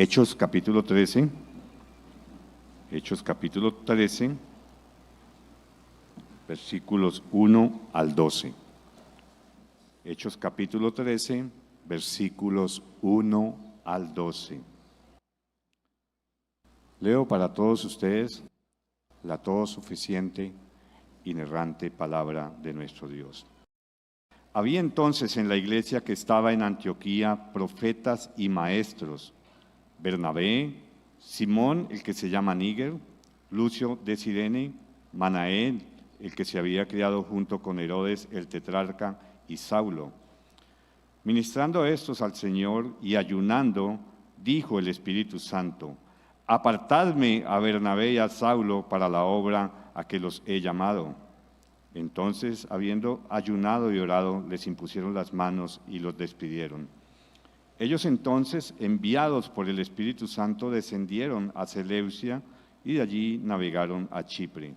Hechos capítulo 13. Hechos capítulo 13, versículos 1 al 12. Hechos capítulo 13, versículos 1 al 12. Leo para todos ustedes la todo suficiente, inerrante palabra de nuestro Dios. Había entonces en la iglesia que estaba en Antioquía profetas y maestros: Bernabé, Simón, el que se llama Níger, Lucio de Cirene, Manaén, el que se había criado junto con Herodes el tetrarca, y Saulo. Ministrando estos al Señor y ayunando, dijo el Espíritu Santo: apartadme a Bernabé y a Saulo para la obra a que los he llamado. Entonces, habiendo ayunado y orado, les impusieron las manos y los despidieron. Ellos entonces, enviados por el Espíritu Santo, descendieron a Seleucia y de allí navegaron a Chipre.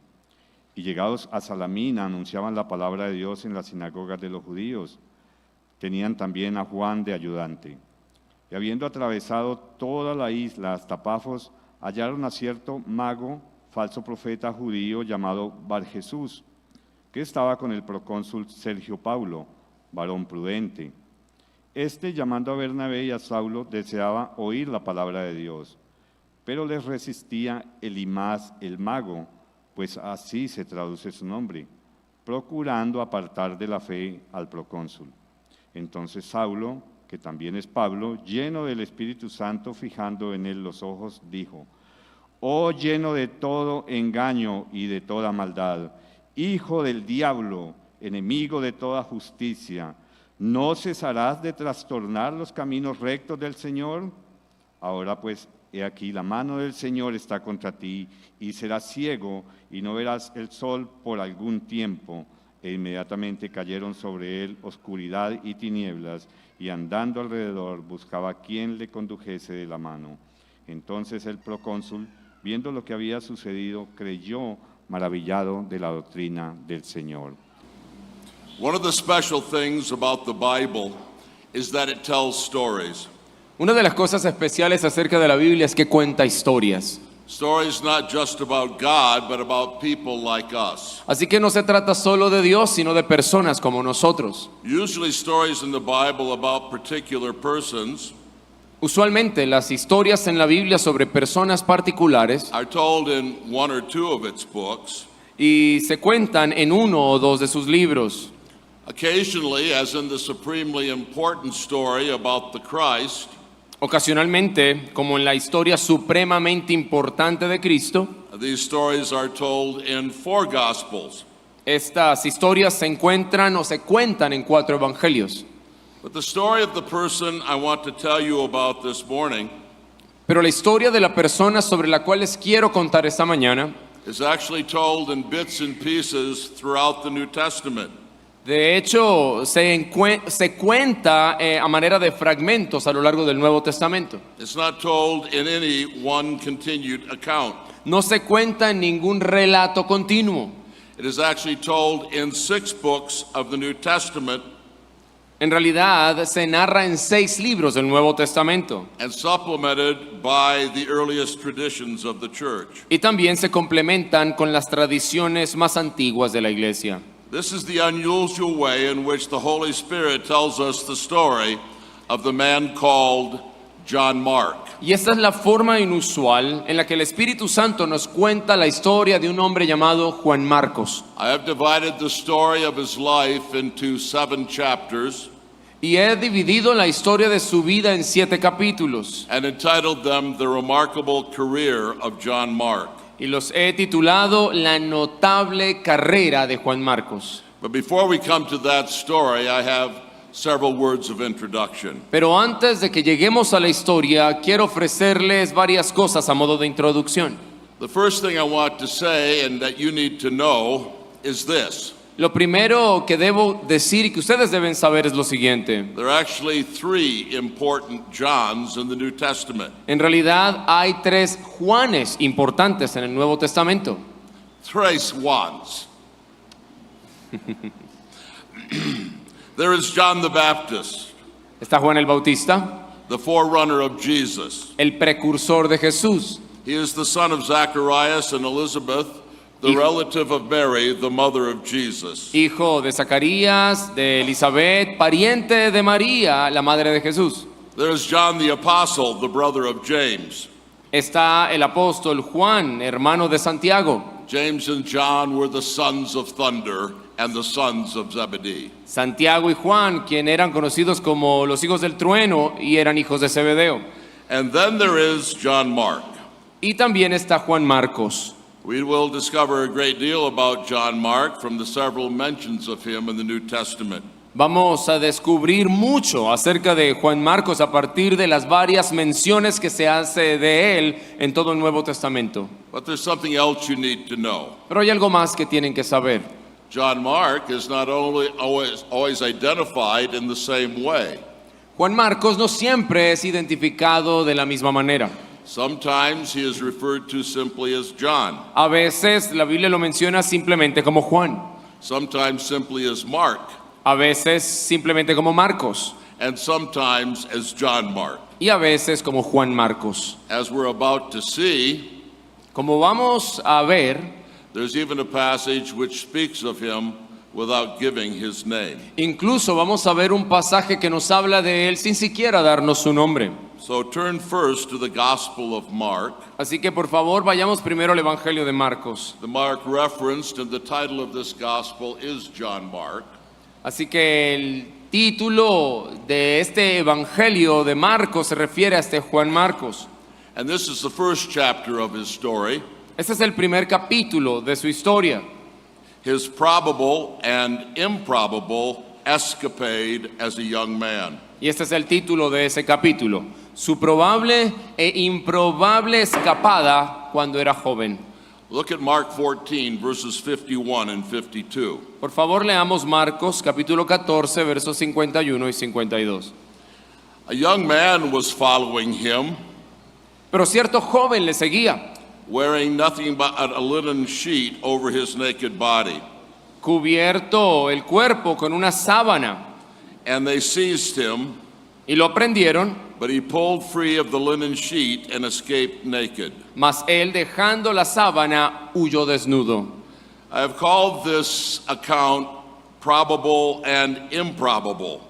Y llegados a Salamina, anunciaban la palabra de Dios en las sinagogas de los judíos. Tenían también a Juan de ayudante. Y habiendo atravesado toda la isla hasta Pafos, hallaron a cierto mago, falso profeta judío llamado Barjesús, que estaba con el procónsul Sergio Paulo, varón prudente. Este, llamando a Bernabé y a Saulo, deseaba oír la palabra de Dios, pero les resistía Elimas el mago, pues así se traduce su nombre, procurando apartar de la fe al procónsul. Entonces Saulo, que también es Pablo, lleno del Espíritu Santo, fijando en él los ojos, dijo: oh, lleno de todo engaño y de toda maldad, hijo del diablo, enemigo de toda justicia, ¿no cesarás de trastornar los caminos rectos del Señor? Ahora pues, he aquí, la mano del Señor está contra ti, y serás ciego, y no verás el sol por algún tiempo. E inmediatamente cayeron sobre él oscuridad y tinieblas, y andando alrededor buscaba quien le condujese de la mano. Entonces el procónsul, viendo lo que había sucedido, creyó, maravillado de la doctrina del Señor. One of the special things about the Bible is that it tells stories. Una de las cosas especiales acerca de la Biblia es que cuenta historias. Stories not just about God, but about people like us. Así que no se trata solo de Dios, sino de personas como nosotros. Usually stories in the Bible about particular persons Usualmente las historias en la Biblia sobre personas particulares are told in one or two of its books. y se cuentan en uno o dos de sus libros. Occasionally, as in the supremely important story about the Christ, Ocasionalmente, como en la historia supremamente importante de Cristo, these stories are told in 4 Gospels. estas historias se encuentran o se cuentan en 4 evangelios. But the story of the person I want to tell you about this morning Pero la historia de la persona sobre la cual les quiero contar esta mañana, is actually told in bits and pieces throughout the New Testament. de hecho, se cuenta a manera de fragmentos a lo largo del Nuevo Testamento. It's not told in any one continued account. No se cuenta en ningún relato continuo. It is actually told in 6 books of the New Testament En realidad, se narra en 6 libros del Nuevo Testamento. and supplemented by the earliest traditions of the church. Y también se complementan con las tradiciones más antiguas de la iglesia. This is the unusual way in which the Holy Spirit tells us the story of the man called John Mark. Y esta es la forma inusual en la que el Espíritu Santo nos cuenta la historia de un hombre llamado Juan Marcos. I have divided the story of his life into 7 chapters Y he dividido la historia de su vida en 7 capítulos. and entitled them The Remarkable Career of John Mark. Y los he titulado La notable carrera de Juan Marcos. But before we come to that story, I have several words of introduction. Pero antes de que lleguemos a la historia, quiero ofrecerles varias cosas a modo de introducción. The first thing I want to say and that you need to know is this. Lo primero que debo decir y que ustedes deben saber es lo siguiente. There are actually 3 important Johns in the New Testament. En realidad hay 3 Juanes importantes en el Nuevo Testamento. 3 Juans. There is John the Baptist. Está Juan el Bautista, the forerunner of Jesus. el precursor de Jesús. He is the son of Zacharias and Elizabeth, the relative of Mary, the mother of Jesus. Hijo de Zacarías, de Elizabeth, pariente de María, la madre de Jesús. There's John the Apostle, the brother of James. Está el apóstol Juan, hermano de Santiago. James and John were the sons of thunder and the sons of Zebedee. Santiago y Juan, quien eran conocidos como los hijos del trueno y eran hijos de Zebedeo. And then there is John Mark. Y también está Juan Marcos. We will discover a great deal about John Mark from the several mentions of him in the New Testament. Vamos a descubrir mucho acerca de Juan Marcos a partir de las varias menciones que se hace de él en todo el Nuevo Testamento. But there's something else you need to know. Pero hay algo más que tienen que saber. John Mark is not only always identified in the same way. Juan Marcos no siempre es identificado de la misma manera. Sometimes he is referred to simply as John. A veces la Biblia lo menciona simplemente como Juan. Sometimes simply as Mark. A veces simplemente como Marcos. And sometimes as John Mark. Y a veces como Juan Marcos. As we're about to see, Como vamos a ver, there's even a passage which speaks of him without giving his name. incluso vamos a ver un pasaje que nos habla de él sin siquiera darnos su nombre. So turn first to the Gospel of Mark. Así que por favor vayamos primero al Evangelio de Marcos. The Mark referenced in the title of this Gospel is John Mark. Así que el título de este Evangelio de Marcos se refiere a este Juan Marcos. And this is the first chapter of his story, Este es el primer capítulo de su historia. his probable and improbable escapade as a young man. Y este es el título de ese capítulo. Su probable e improbable escapada cuando era joven. Look at Mark 14, verses 51 and 52. Por favor, leamos Marcos capítulo 14, versos 51 y 52. A young man was following him, Pero cierto joven le seguía, wearing nothing but a linen sheet over his naked body. cubierto el cuerpo con una sábana, And they seized him, y lo prendieron, but he pulled free of the linen sheet and escaped naked. mas él, dejando la sábana, huyó desnudo. I have called this account probable and improbable.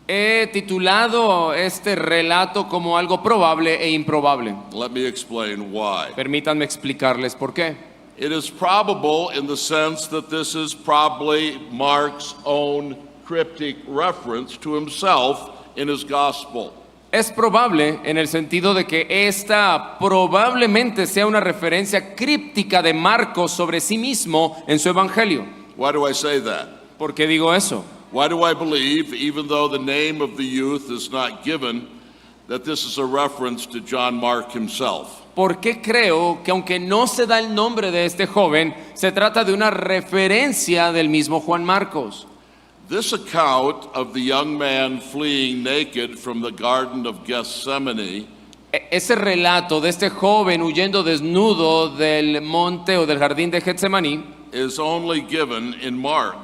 He titulado este relato como algo probable e improbable. Let me explain why. Permítanme explicarles por qué. It is probable in the sense that this is probably Mark's own cryptic reference to himself in his gospel. Es probable en el sentido de que esta probablemente sea una referencia críptica de Marcos sobre sí mismo en su evangelio. Why do I say that? ¿Por qué digo eso? Why do I believe, even though the name of the youth is not given, that this is a reference to John Mark himself? ¿Por qué creo que aunque no se da el nombre de este joven, se trata de una referencia del mismo Juan Marcos? This account of the young man fleeing naked from the Garden of Gethsemane Ese relato de este joven huyendo desnudo del monte o del jardín de Getsemaní, is only given in Mark.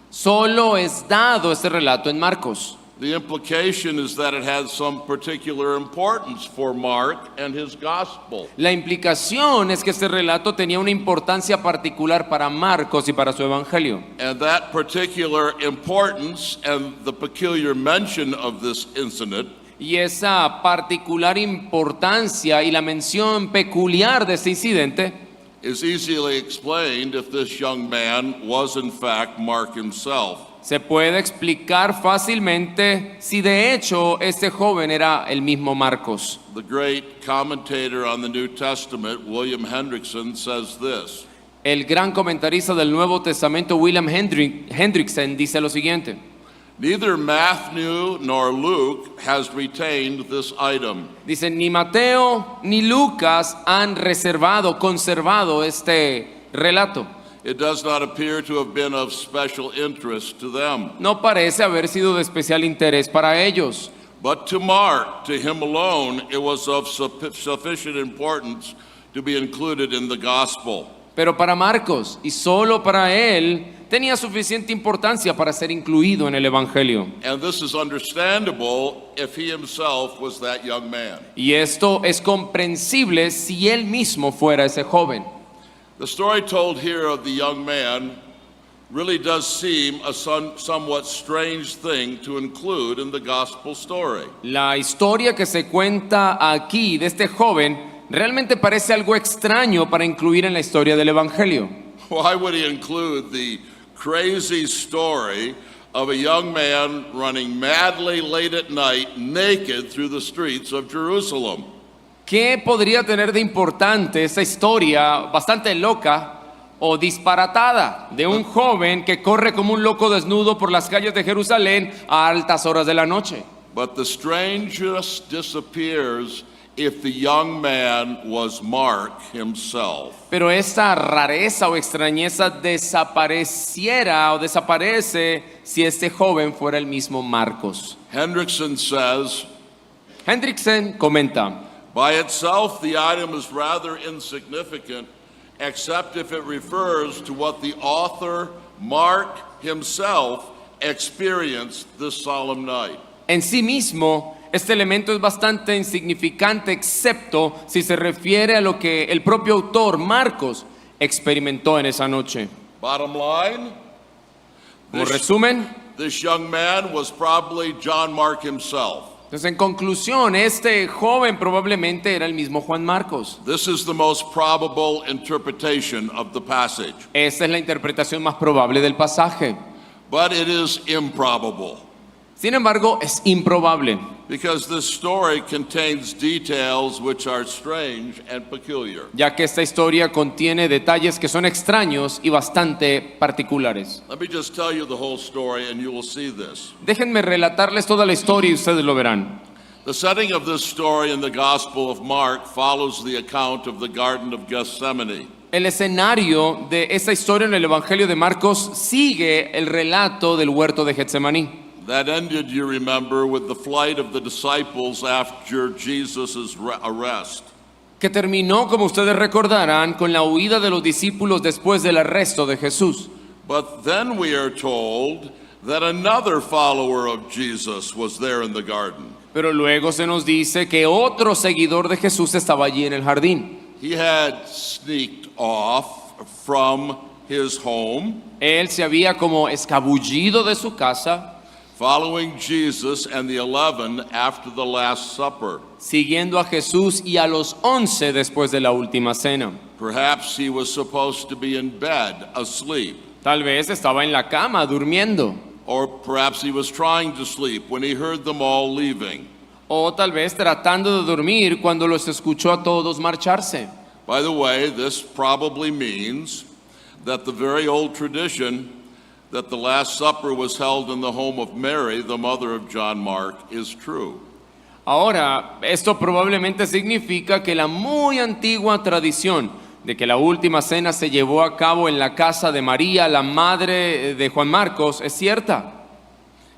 solo es dado este relato en Marcos. The implication is that it has some particular importance for Mark and his gospel. La implicación es que este relato tenía una importancia particular para Marcos y para su evangelio. And that particular importance and the peculiar mention of this incident Y esa particular importancia y la mención peculiar de este incidente is easily explained if this young man was in fact Mark himself. se puede explicar fácilmente si de hecho este joven era el mismo Marcos. The great commentator on the New Testament, William Hendrickson, says this: El gran comentarista del Nuevo Testamento, William Hendrickson, dice lo siguiente: neither Matthew nor Luke has retained this item. dice, ni Mateo ni Lucas han conservado este relato. It does not appear to have been of special interest to them. No parece haber sido de especial interés para ellos. But to Mark, to him alone, it was of sufficient importance to be included in the gospel. Pero para Marcos, y solo para él, tenía suficiente importancia para ser incluido en el Evangelio. And this is understandable if he himself was that young man. Y esto es comprensible si él mismo fuera ese joven. The story told here of the young man really does seem a somewhat strange thing to include in the gospel story. La historia que se cuenta aquí de este joven realmente parece algo extraño para incluir en la historia del Evangelio. Why would he include the crazy story of a young man running madly late at night, naked through the streets of Jerusalem? ¿Qué podría tener de importante esa historia bastante loca o disparatada de un joven que corre como un loco desnudo por las calles de Jerusalén a altas horas de la noche? But the strangeness disappears if the young man was Mark himself. Pero esa rareza o extrañeza desapareciera o desaparece si este joven fuera el mismo Marcos. Hendrickson says, Hendrickson comenta: by itself the item is rather insignificant, except if it refers to what the author, Mark himself, experienced this solemn night. en sí mismo, este elemento es bastante insignificante, excepto si se refiere a lo que el propio autor, Marcos, experimentó en esa noche. Bottom line, Como resumen, this young man was probably John Mark himself. entonces en conclusión, este joven probablemente era el mismo Juan Marcos. This is the most probable interpretation of the passage, Esta es la interpretación más probable del pasaje. but it is improbable Sin embargo, es improbable, because this story contains details which are strange and peculiar. ya que esta historia contiene detalles que son extraños y bastante particulares. Let me just tell you the whole story and you will see this. Déjenme relatarles toda la historia y ustedes lo verán. The setting of this story in the Gospel of Mark follows the account of the Garden of Gethsemane. El escenario de esta historia en el Evangelio de Marcos sigue el relato del huerto de Getsemaní. That ended, you remember, with the flight of the disciples after Jesus' arrest. Que terminó, como ustedes recordarán, con la huida de los discípulos después del arresto de Jesús. But then we are told that another follower of Jesus was there in the garden. Pero luego se nos dice que otro seguidor de Jesús estaba allí en el jardín. He had sneaked off from his home, Él se había como escabullido de su casa, following Jesus and the 11 after the Last Supper. siguiendo a Jesús y a los 11 después de la última cena. Perhaps he was supposed to be in bed, asleep. Tal vez estaba en la cama durmiendo, Or perhaps he was trying to sleep when he heard them all leaving. o tal vez tratando de dormir cuando los escuchó a todos marcharse. By the way, this probably means that the very old tradition that the Last Supper was held in the home of Mary, the mother of John Mark, is true. Ahora, esto probablemente significa que la muy antigua tradición de que la última cena se llevó a cabo en la casa de María, la madre de Juan Marcos, es cierta.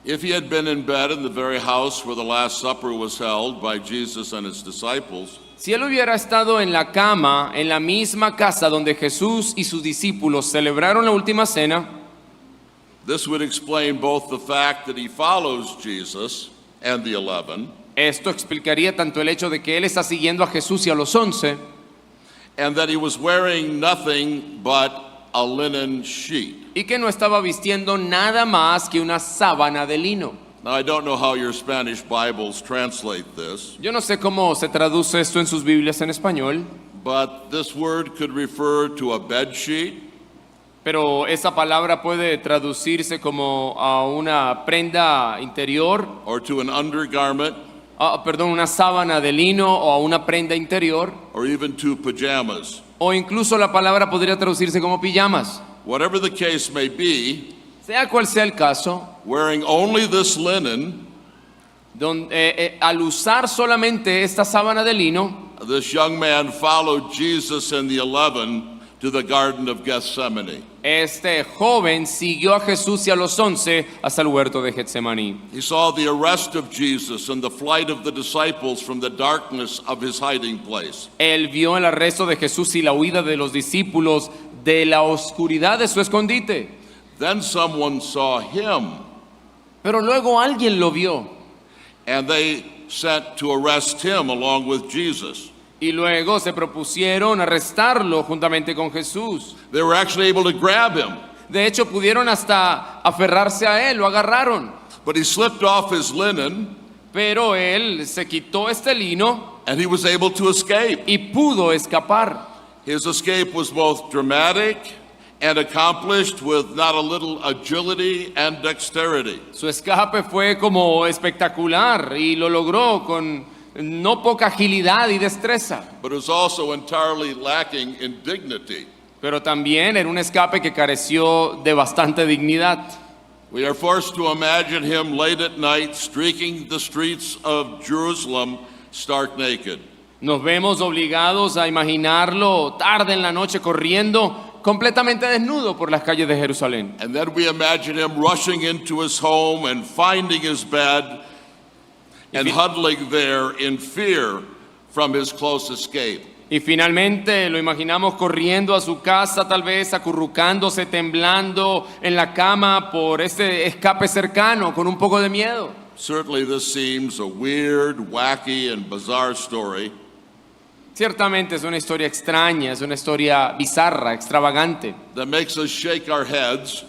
If he had been in bed in the very house where the Last Supper was held by Jesus and his disciples, Si él hubiera estado en la cama, en la misma casa donde Jesús y sus discípulos celebraron la última cena, this would explain both the fact that he follows Jesus and the 11, esto explicaría tanto el hecho de que él está siguiendo a Jesús y a los 11, and that he was wearing nothing but a linen sheet. y que no estaba vistiendo nada más que una sábana de lino. Now, I don't know how your Spanish Bibles translate this, Yo no sé cómo se traduce esto en sus Biblias en español, but this word could refer to a bed sheet, pero esa palabra puede traducirse como a una prenda interior, or to an undergarment, una sábana de lino o a una prenda interior, or even to pajamas. o incluso la palabra podría traducirse como pijamas. Whatever the case may be, Sea cual sea el caso, wearing only this linen, al usar solamente esta sábana de lino, this young man followed Jesus and the 11 to the Garden of Gethsemane. este joven siguió a Jesús y a los 11 hasta el huerto de Getsemaní. He saw the arrest of Jesus and the flight of the disciples from the darkness of his hiding place. Él vio el arresto de Jesús y la huida de los discípulos de la oscuridad de su escondite. Then someone saw him, Pero luego alguien lo vio and they sent to arrest him along with Jesus. y luego se propusieron arrestarlo juntamente con Jesús. They were actually able to grab him, De hecho, pudieron hasta aferrarse a él, lo agarraron. but he slipped off his linen Pero él se quitó este lino and he was able to escape. y pudo escapar. His escape was both dramatic and accomplished with not a little agility and dexterity. Su escape fue como espectacular y lo logró con no poca agilidad y destreza. But it was also entirely lacking in dignity. Pero también era un escape que careció de bastante dignidad. We are forced to imagine him late at night streaking the streets of Jerusalem stark naked. Nos vemos obligados a imaginarlo tarde en la noche corriendo completamente desnudo por las calles de Jerusalén. And then we imagine him rushing into his home and finding his bed and huddling there in fear from his close escape. Y finalmente lo imaginamos corriendo a su casa, tal vez acurrucándose, temblando en la cama por ese escape cercano, con un poco de miedo. Certainly this seems a weird, wacky, and bizarre story. Ciertamente es una historia extraña, es una historia bizarra, extravagante, That makes us shake our heads,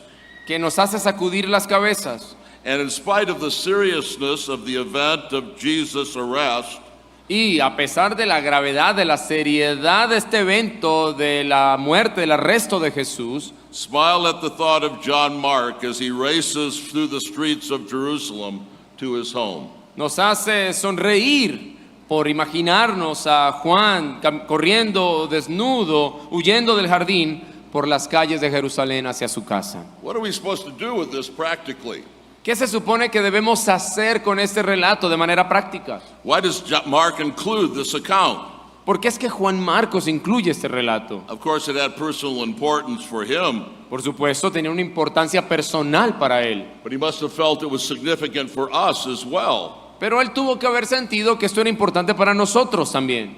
que nos hace sacudir las cabezas. and in spite of the seriousness of the event of Jesus' arrest, Y a pesar de la gravedad, de la seriedad de este evento, de la muerte, del arresto de Jesús, smile at the thought of John Mark as he races through the streets of Jerusalem to his home. nos hace sonreír por imaginarnos a Juan corriendo desnudo, huyendo del jardín por las calles de Jerusalén hacia su casa. What are we supposed to do with this practically? ¿Qué se supone que debemos hacer con este relato de manera práctica? Why does Mark include this account? ¿Por qué es que Juan Marcos incluye este relato? Of course, it had personal importance for him, Por supuesto, tenía una importancia personal para él. but he must have felt it was significant for us as well. Pero él tuvo que haber sentido que esto era importante para nosotros también.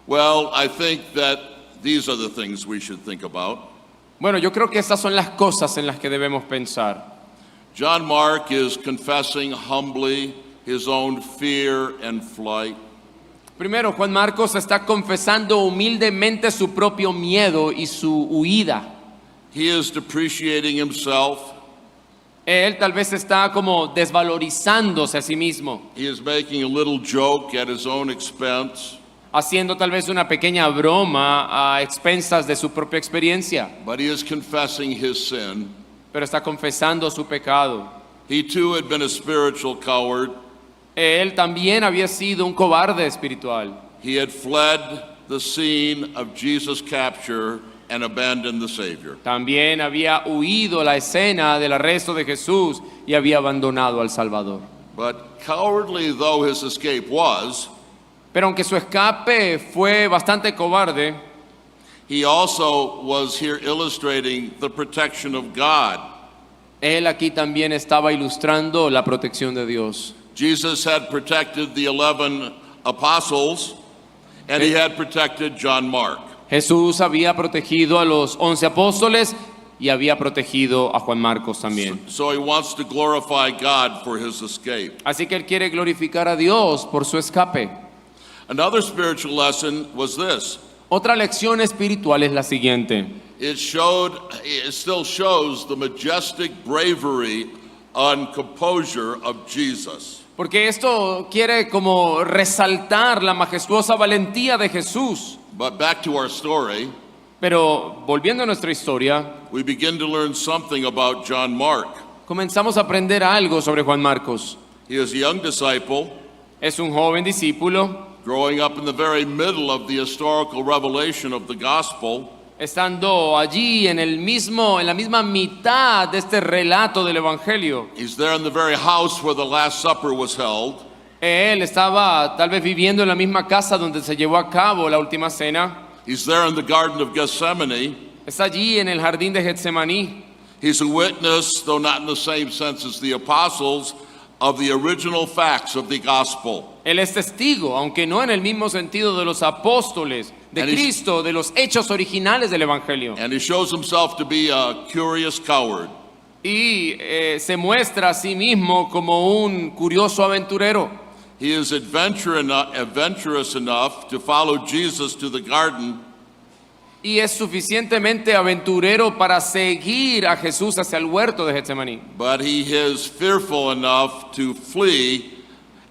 Well, I think that these are the things we should think about. Bueno, yo creo que estas son las cosas en las que debemos pensar. John Mark is confessing humbly his own fear and flight. Primero, Juan Marcos está confesando humildemente su propio miedo y su huida. He is depreciating himself. Él tal vez está como desvalorizándose a sí mismo, He is making a little joke at his own expense, haciendo tal vez una pequeña broma a expensas de su propia experiencia, but he is confessing his sin. pero está confesando su pecado. He too had been a spiritual coward. Él también había sido un cobarde espiritual. He had fled the scene of Jesus' capture and abandoned the Savior. También había huido la escena del arresto de Jesús y había abandonado al Salvador. But cowardly though his escape was, Pero aunque su escape fue bastante cobarde, he also was here illustrating the protection of God. él aquí también estaba ilustrando la protección de Dios. Jesus had protected the 11 apostles, and he had protected John Mark. Jesús había protegido a los 11 apóstoles y había protegido a Juan Marcos también. So he wants to glorify God for his escape. Así que él quiere glorificar a Dios por su escape. Another spiritual lesson was this. Otra lección espiritual es la siguiente. It still shows the majestic bravery and composure of Jesus. Porque esto quiere como resaltar la majestuosa valentía de Jesús. But back to our story, Pero volviendo a nuestra historia, we begin to learn something about John Mark. comenzamos a aprender algo sobre Juan Marcos. He is a young disciple Es un joven discípulo, growing up in the very middle of the historical revelation of the gospel. estando allí en la misma mitad de este relato del Evangelio. He's there in the very house where the Last Supper was held. Él estaba tal vez viviendo en la misma casa donde se llevó a cabo la última cena. He's there in the Garden of Gethsemane. Está allí en el jardín de Getsemaní. He's a witness, though not in the same sense as the apostles, of the original facts of the gospel. Él es testigo, aunque no en el mismo sentido de los apóstoles, de And he's- Cristo, de los hechos originales del Evangelio. And he shows himself to be a curious coward. y se muestra a sí mismo como un curioso aventurero. He is adventurous enough to follow Jesus to the garden, Y es suficientemente aventurero para seguir a Jesús hacia el huerto de Getsemaní. but he is fearful enough to flee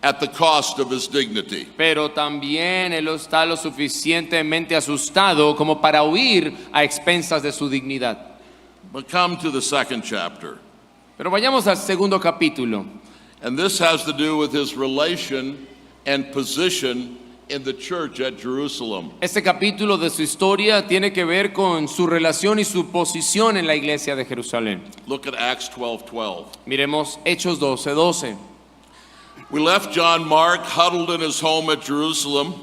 at the cost of his dignity. Pero también él está lo suficientemente asustado como para huir a expensas de su dignidad. But come to the second chapter. Pero vayamos al segundo capítulo. And this has to do with his relation and position in the church at Jerusalem. Este capítulo de su historia tiene que ver con su relación y su posición en la iglesia de Jerusalén. Look at Acts 12:12. Miremos Hechos 12:12. We left John Mark huddled in his home at Jerusalem,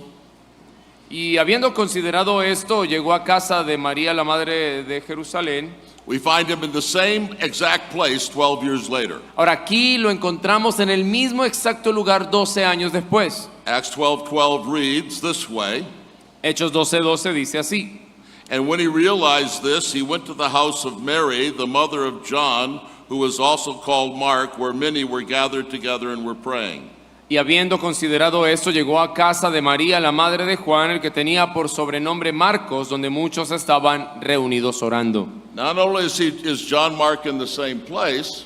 Y habiendo considerado esto, llegó a casa de María, la madre de Jerusalén. we find him in the same exact place 12 years later. Ahora aquí lo encontramos en el mismo exacto lugar 12 años después. Acts 12:12 reads this way, Hechos 12:12 dice así. and when he realized this, he went to the house of Mary, the mother of John, who was also called Mark, where many were gathered together and were praying. Y habiendo considerado esto, llegó a casa de María, la madre de Juan, el que tenía por sobrenombre Marcos, donde muchos estaban reunidos orando. Not only is John Mark in the same place,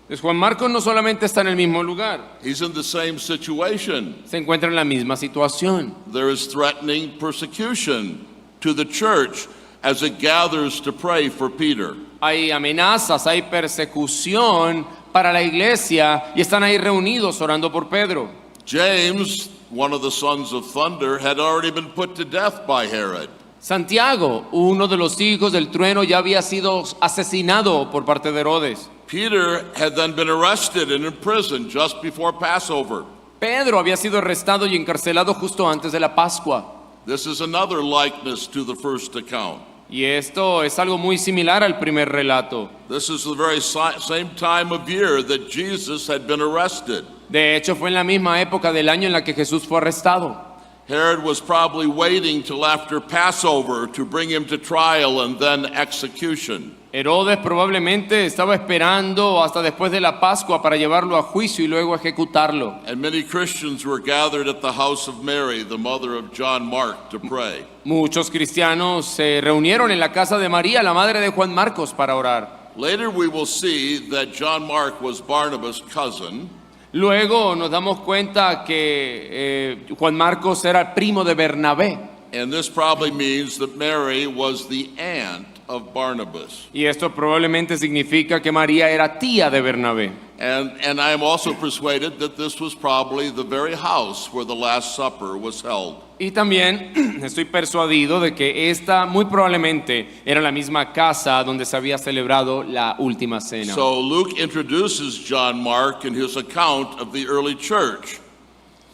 Pues Juan Marcos no solamente está en el mismo lugar, he's in the same situation. se encuentra en la misma situación. There is threatening persecution to the church as it gathers to pray for Peter. Hay amenazas, hay persecución para la iglesia y están ahí reunidos orando por Pedro. James, one of the sons of thunder, had already been put to death by Herod. Santiago, uno de los hijos del trueno, ya había sido asesinado por parte de Herodes. Peter had then been arrested and imprisoned just before Passover. Pedro había sido arrestado y encarcelado justo antes de la Pascua. This is another likeness to the first account. Y esto es algo muy similar al primer relato. This is the very same time of year that Jesus had been arrested. De hecho, fue en la misma época del año en la que Jesús fue arrestado. Herod was probably waiting till after Passover to bring him to trial and then execution. Herodes probablemente estaba esperando hasta después de la Pascua para llevarlo a juicio y luego ejecutarlo. And many Christians were gathered at the house of Mary, the mother of John Mark, to pray. Muchos cristianos se reunieron en la casa de María, la madre de Juan Marcos, para orar. Later we will see that John Mark was Barnabas' cousin, Luego nos damos cuenta que Juan Marcos era el primo de Bernabé. and this probably means that Mary was the aunt of Barnabas. Y esto probablemente significa que María era tía de Bernabé. And I am also persuaded that this was probably the very house where the Last Supper was held. Y también estoy persuadido de que esta muy probablemente era la misma casa donde se había celebrado la última cena. So Luke introduces John Mark in his account of the early church.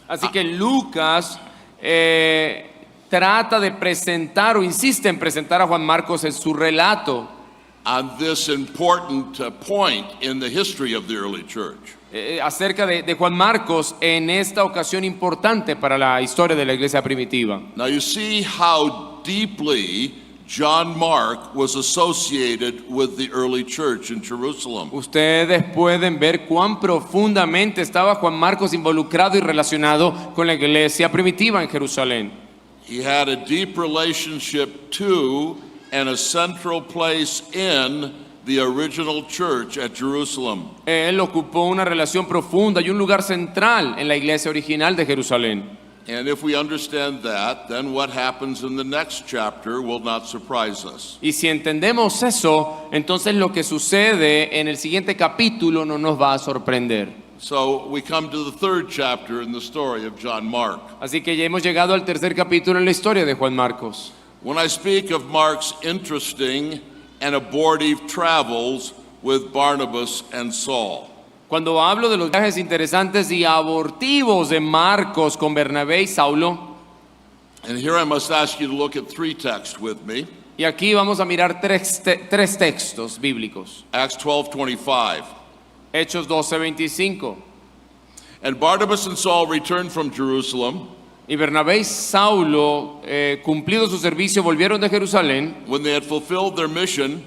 Así que Lucas trata de presentar o insiste en presentar a Juan Marcos en su relato On this important point in the history of the early church. Acerca de Juan Marcos en esta ocasión importante para la historia de la iglesia primitiva. Now you see how deeply John Mark was associated with the early church in Jerusalem. Ustedes pueden ver cuán profundamente estaba Juan Marcos involucrado y relacionado con la iglesia primitiva en Jerusalén. He had a deep relationship to and a central place in the original church at Jerusalem. Él ocupó una relación profunda y un lugar central en la iglesia original de Jerusalén. And if we understand that, then what happens in the next chapter will not surprise us. Y si entendemos eso, entonces lo que sucede en el siguiente capítulo no nos va a sorprender. So we come to the third chapter in the story of John Mark. Así que ya hemos llegado al tercer capítulo en la historia de Juan Marcos. When I speak of Mark's interesting and abortive travels with Barnabas and Saul, Cuando hablo de los viajes interesantes y abortivos de Marcos con Bernabé y Saulo, and here I must ask you to look at three texts with me. y aquí vamos a mirar tres textos bíblicos. Acts 12:25. Hechos 12:25. And Barnabas and Saul returned from Jerusalem. Y Bernabé y Saulo, cumplido su servicio, volvieron de Jerusalén. When they had fulfilled their mission,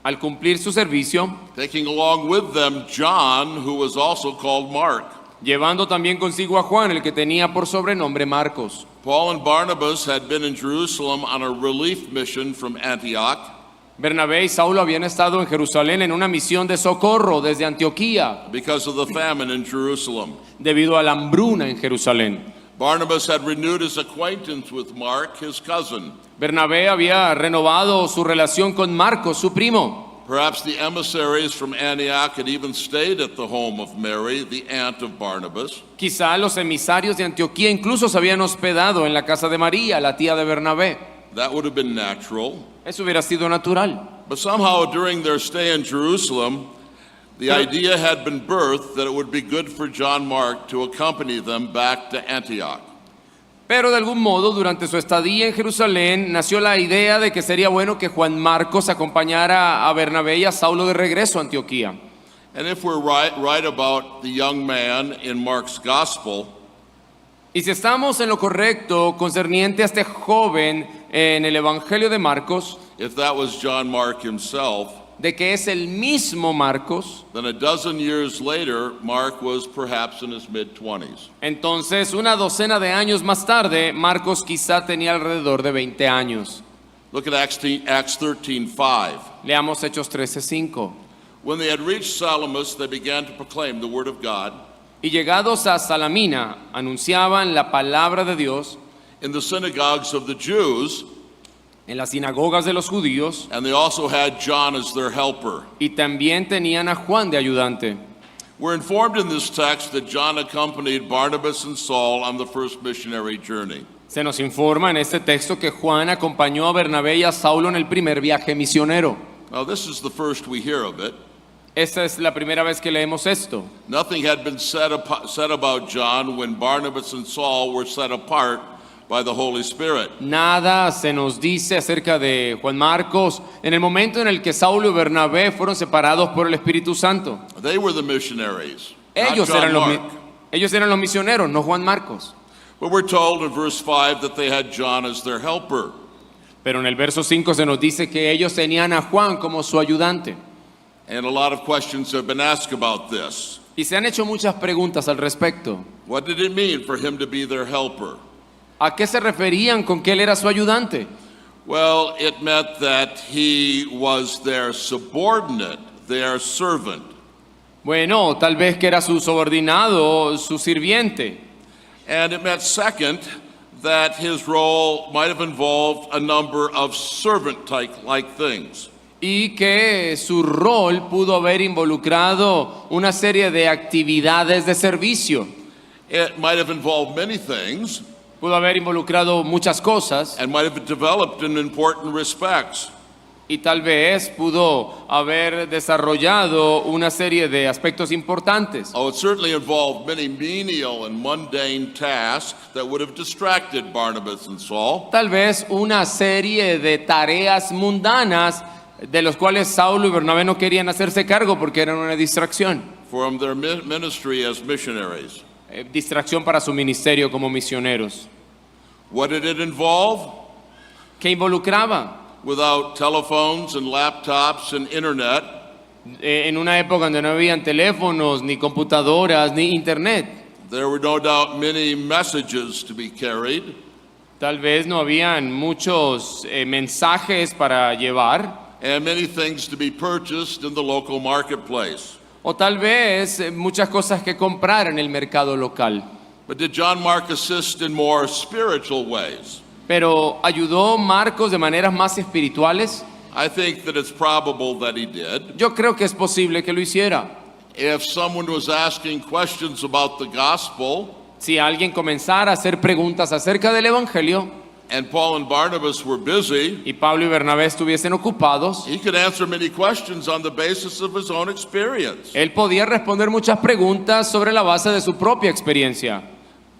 al cumplir su servicio, taking along with them John, who was also called Mark. llevando también consigo a Juan, el que tenía por sobrenombre Marcos. Paul and Barnabas had been in Jerusalem on a relief mission from Antioch. Bernabé y Saulo habían estado en Jerusalén en una misión de socorro desde Antioquía, Because of the famine in Jerusalem. debido a la hambruna en Jerusalén. Barnabas had renewed his acquaintance with Mark, his cousin. Bernabé había renovado su relación con Marcos, su primo. Perhaps the emissaries from Antioch had even stayed at the home of Mary, the aunt of Barnabas. Quizá los emisarios de Antioquía incluso se habían hospedado en la casa de María, la tía de Bernabé. That would have been natural. Eso hubiera sido natural. But somehow during their stay in Jerusalem, the idea had been birthed that it would be good for John Mark to accompany them back to Antioch. Pero de algún modo, durante su estadía en Jerusalén, nació la idea de que sería bueno que Juan Marcos acompañara a Bernabé y a Saulo de regreso a Antioquía. And if we're right about the young man in Mark's gospel, Y si estamos en lo correcto concerniente a este joven en el Evangelio de Marcos, if that was John Mark himself, de que es el mismo Marcos, then a dozen years later, Mark was perhaps in his mid-20s. entonces una docena de años más tarde, Marcos quizá tenía alrededor de 20 años. Look at Acts 13:5. Leamos Hechos 13:5. When they had reached Salamis, they began to proclaim the word of God Y llegados a Salamina, anunciaban la palabra de Dios in the synagogues of the Jews, en las sinagogas de los judíos, and they also had John as their helper. y también tenían a Juan de ayudante. We're informed in this text that John accompanied Barnabas and Saul on the first missionary journey. Se nos informa en este texto que Juan acompañó a Bernabé y a Saulo en el primer viaje misionero. Now, this is the first we hear of it. Esta es la primera vez que leemos esto. Nothing had been said about John when Barnabas and Saul were set apart by the Holy Spirit. Nada se nos dice acerca de Juan Marcos en el momento en el que Saulo y Bernabé fueron separados por el Espíritu Santo. They were the missionaries, not Ellos John Mark. ellos eran los misioneros, no Juan Marcos. But we're told in verse 5 that they had John as their helper. Pero en el verso 5 se nos dice que ellos tenían a Juan como su ayudante. And a lot of questions have been asked about this. Y se han hecho muchas preguntas al respecto. What did it mean for him to be their helper? ¿A qué se referían con que él era su ayudante? Well, it meant that he was their subordinate, their servant. Bueno, tal vez que era su subordinado, su sirviente. And it meant, second, that his role might have involved a number of servant-like things. Y que su rol pudo haber involucrado una serie de actividades de servicio. It might have involved many things Pudo haber involucrado muchas cosas and might have developed in important respects. y tal vez pudo haber desarrollado una serie de aspectos importantes. Oh, it certainly involved many menial and mundane tasks that would have distracted Barnabas and Saul. Tal vez una serie de tareas mundanas de los cuales Saulo y Bernabé no querían hacerse cargo porque eran una distracción. From their ministry as missionaries. Distracción para su ministerio como misioneros. What did it involve? ¿Qué involucraba? Without telephones and laptops and internet, En una época donde no habían teléfonos, ni computadoras, ni internet. there were no doubt many messages to be carried. Tal vez no habían muchos mensajes para llevar. And many things to be purchased in the local marketplace. O tal vez muchas cosas que comprar en el mercado local. But did John Mark assist in more spiritual ways? Pero ¿ayudó Marcos de maneras más espirituales? I think that it's probable that he did. Yo creo que es posible que lo hiciera. If someone was asking questions about the gospel, Si alguien comenzara a hacer preguntas acerca del Evangelio and Paul and Barnabas were busy, y Pablo y Bernabé estuviesen ocupados, he could answer many questions on the basis of his own experience. él podía responder muchas preguntas sobre la base de su propia experiencia.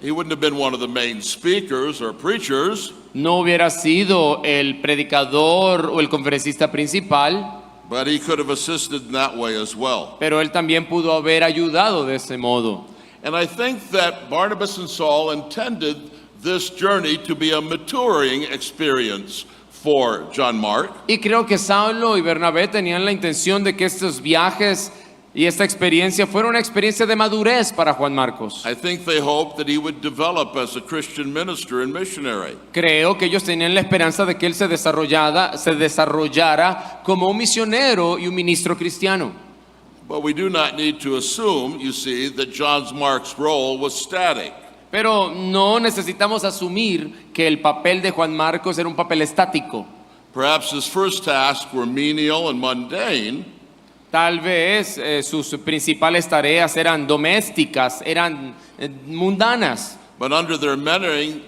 He wouldn't have been one of the main speakers or preachers, No hubiera sido el predicador o el conferencista principal, but he could have assisted in that way as well. pero él también pudo haber ayudado de ese modo. And I think that Barnabas and Saul intended this journey to be a maturing experience for John Mark. Y creo que Saulo y Bernabé tenían la intención de que estos viajes y esta experiencia fuera una experiencia de madurez para Juan Marcos. I think they hoped that he would develop as a Christian minister and missionary. Creo que ellos tenían la esperanza de que él se desarrollara como un misionero y un ministro cristiano. But we do not need to assume, you see, that John Mark's role was static. Pero no necesitamos asumir que el papel de Juan Marcos era un papel estático. Perhaps his first tasks were menial and mundane, Tal vez sus principales tareas eran domésticas, eran mundanas. but under their mentoring,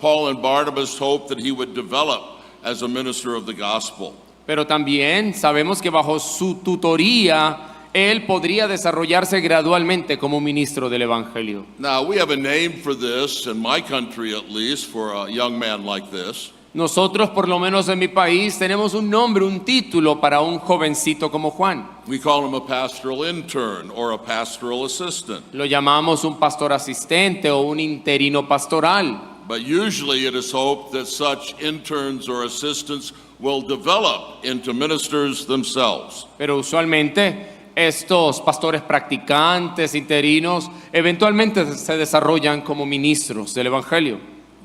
Paul and Barnabas hoped that he would develop as a minister of the gospel. Pero también sabemos que bajo su tutoría él podría desarrollarse gradualmente como ministro del Evangelio. Now, we have a name for this, in my country at least, for a young man like this. Nosotros, por lo menos en mi país, tenemos un nombre, un título para un jovencito como Juan. We call him a pastoral intern or a pastoral assistant. Lo llamamos un pastor asistente o un interino pastoral. But usually it is hoped that such interns or assistants will develop into ministers themselves. Pero usualmente estos pastores practicantes, interinos, eventualmente se desarrollan como ministros del Evangelio.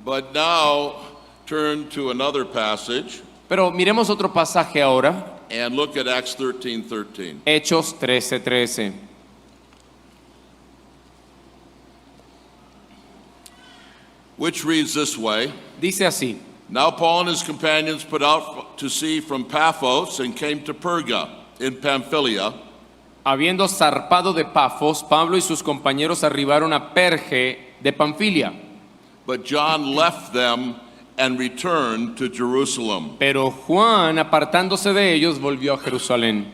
But now turn to another passage Pero miremos otro pasaje ahora, and look at Acts 13:13. Hechos 13:13. Which reads this way: Dice así: Now Paul and his companions put out to sea from Paphos and came to Perga in Pamphylia. Habiendo zarpado de Pafos, Pablo y sus compañeros arribaron a Perge de Panfilia. But John left them and returned to Jerusalem. Pero Juan, apartándose de ellos, volvió a Jerusalén.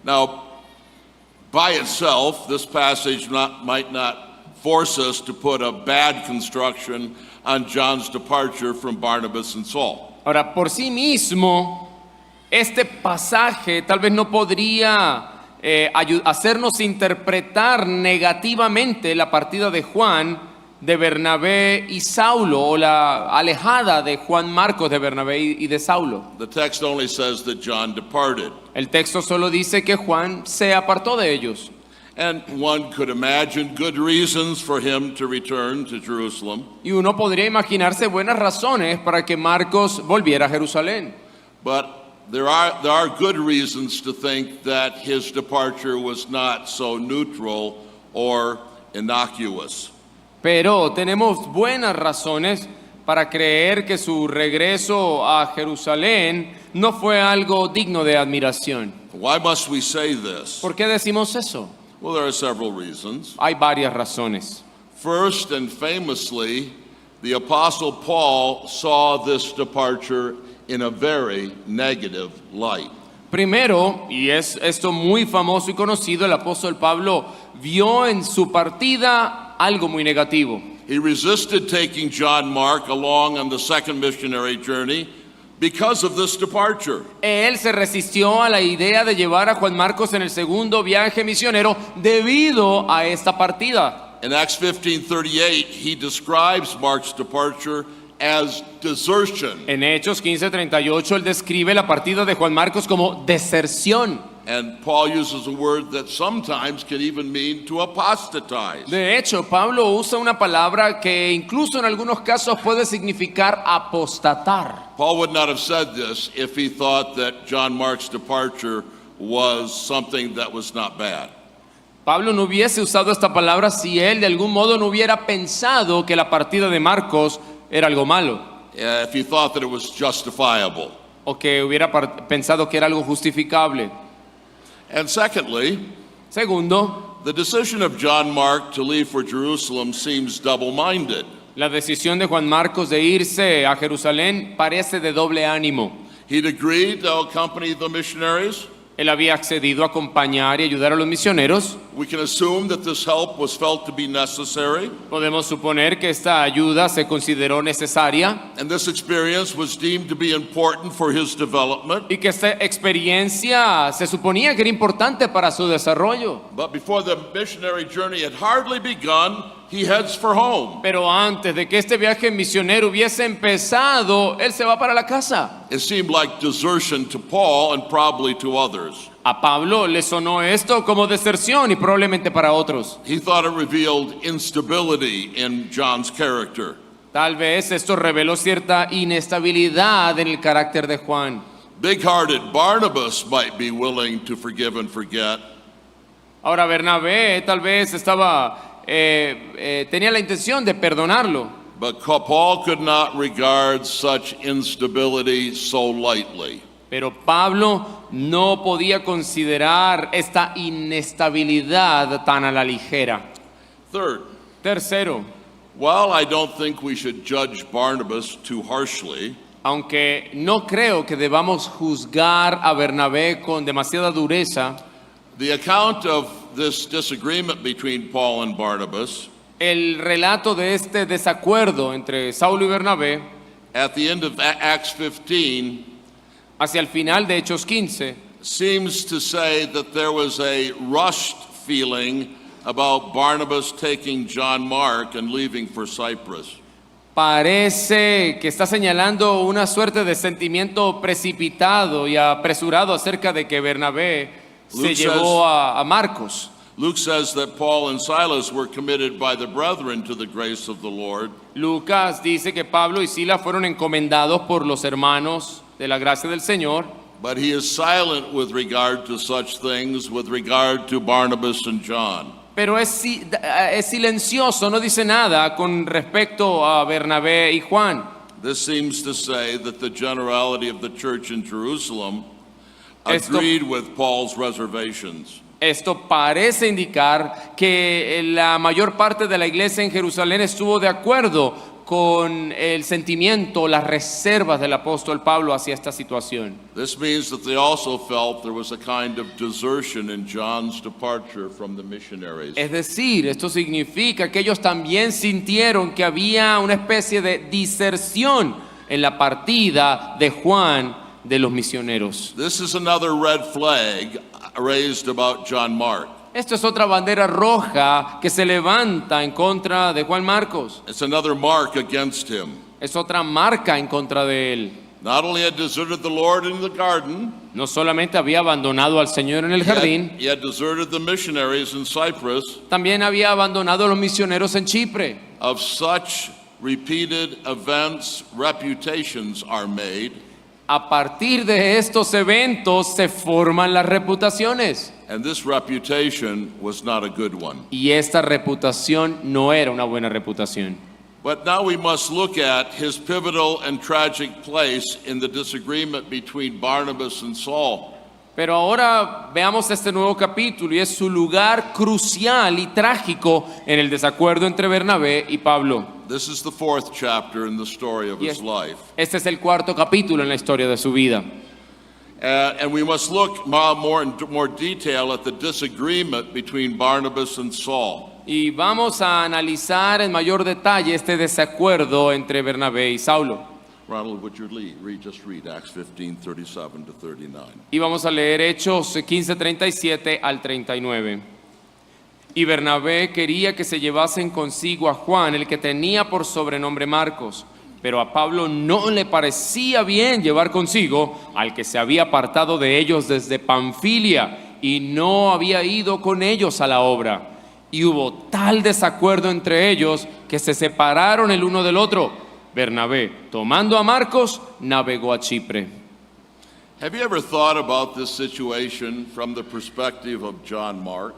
Now, by itself, this passage might not force us to put a bad construction on John's departure from Barnabas and Saul. Ahora, por sí mismo, este pasaje tal vez no podría hacernos interpretar negativamente la partida de Juan, de Bernabé y Saulo, o la alejada de Juan Marcos de Bernabé y de Saulo. The text only says that John departed. El texto solo dice que Juan se apartó de ellos. And one could imagine good reasons for him to return to Jerusalem. Y uno podría imaginarse buenas razones para que Marcos volviera a Jerusalén. But there are good reasons to think that his departure was not so neutral or innocuous. Pero tenemos buenas razones para creer que su regreso a Jerusalén no fue algo digno de admiración. Why must we say this? ¿Por qué decimos eso? Well, there are several reasons. Hay varias razones. First and famously, the Apostle Paul saw this departure in a very negative light. Primero, y es esto muy famoso y conocido, el apóstol Pablo vio en su partida algo muy negativo. He resisted taking John Mark along on the second missionary journey because of this departure. Él se resistió a la idea de llevar a Juan Marcos en el segundo viaje misionero debido a esta partida. In Acts 15:38, he describes Mark's departure as desertion. En Hechos 15:38 él describe la partida de Juan Marcos como deserción. And Paul uses a word that sometimes can even mean to apostatize. De hecho, Pablo usa una palabra que incluso en algunos casos puede significar apostatar. Paul would not have said this if he thought that John Mark's departure was something that was not bad. Pablo no hubiese usado esta palabra si él de algún modo no hubiera pensado que la partida de Marcos era algo malo, If he thought that it was justifiable. o que hubiera pensado que era algo justificable. And secondly, Segundo, the decision of John Mark to leave for Jerusalem seems double-minded. la decisión de Juan Marcos de irse a Jerusalén parece de doble ánimo. He'd agreed to accompany the missionaries. Él había accedido a acompañar y ayudar a los misioneros. We can assume that this help was felt to be necessary, Podemos suponer que esta ayuda se consideró necesaria and this experience was deemed to be important for his development. y que esta experiencia se suponía que era importante para su desarrollo. But before the missionary journey had hardly begun, he heads for home. Pero antes de que este viaje misionero hubiese empezado, él se va para la casa. It seemed like desertion to Paul and probably to others. A Pablo le sonó esto como deserción y probablemente para otros. He thought it revealed instability in John's character. Tal vez esto reveló cierta inestabilidad en el carácter de Juan. Big-hearted Barnabas might be willing to forgive and forget, Ahora Bernabé tal vez tenía la intención de perdonarlo, but Paul could not regard such instability so lightly. pero Pablo no podía considerar esta inestabilidad tan a la ligera. Third, Tercero, while I don't think we should judge Barnabas too harshly, aunque no creo que debamos juzgar a Bernabé con demasiada dureza, the account of this disagreement between Paul and Barnabas el relato de este desacuerdo entre Saulo y Bernabé at the end of Acts 15 hacia el final de Hechos 15 seems to say that there was a rushed feeling about Barnabas taking John Mark and leaving for Cyprus. parece que está señalando una suerte de sentimiento precipitado y apresurado acerca de que Bernabé se Luke llevó a Marcos. Luke says that Paul and Silas were committed by the brethren to the grace of the Lord, Lucas dice que Pablo y Silas fueron encomendados por los hermanos de la gracia del Señor, but he is silent with regard to such things with regard to Barnabas and John. pero es silencioso, no dice nada con respecto a Bernabé y Juan. This seems to say that the generality of the church in Jerusalem Esto- agreed with Paul's reservations. Esto parece indicar que la mayor parte de la iglesia en Jerusalén estuvo de acuerdo con el sentimiento, las reservas del apóstol Pablo hacia esta situación. This means that they also felt there was a kind of desertion in John's departure from the missionaries. Es decir, esto significa que ellos también sintieron que había una especie de diserción en la partida de Juan de los misioneros. This is another red flag raised about John Mark. Esto es otra bandera roja que se levanta en contra de Juan Marcos. It's another mark against him. Es otra marca en contra de él. Not only had deserted the Lord in the garden, No solamente había abandonado al Señor en el jardín, he had deserted the missionaries in Cyprus. también había abandonado a los misioneros en Chipre. Of such repeated events, reputations are made. A partir de estos eventos se forman las reputaciones. And this reputation was not a good one. Y esta reputación no era una buena reputación. But now we must look at his pivotal and tragic place in the disagreement between Barnabas and Saul. Pero ahora veamos este nuevo capítulo y es su lugar crucial y trágico en el desacuerdo entre Bernabé y Pablo. This is the fourth chapter in the story of his Yes. life. Este es el cuarto capítulo en la historia de su vida. And we must look more in more detail at the disagreement between Barnabas and Saul. Y vamos a analizar en mayor detalle este desacuerdo entre Bernabé y Saulo. Ronald, would you just read Acts 15:37 to 39. Y vamos a leer Hechos 15:37 al 39. Y Bernabé quería que se llevasen consigo a Juan, el que tenía por sobrenombre Marcos. Pero a Pablo no le parecía bien llevar consigo al que se había apartado de ellos desde Panfilia y no había ido con ellos a la obra. Y hubo tal desacuerdo entre ellos que se separaron el uno del otro. Bernabé, tomando a Marcos, navegó a Chipre. Have you ever thought about this situation from the perspective of John Mark?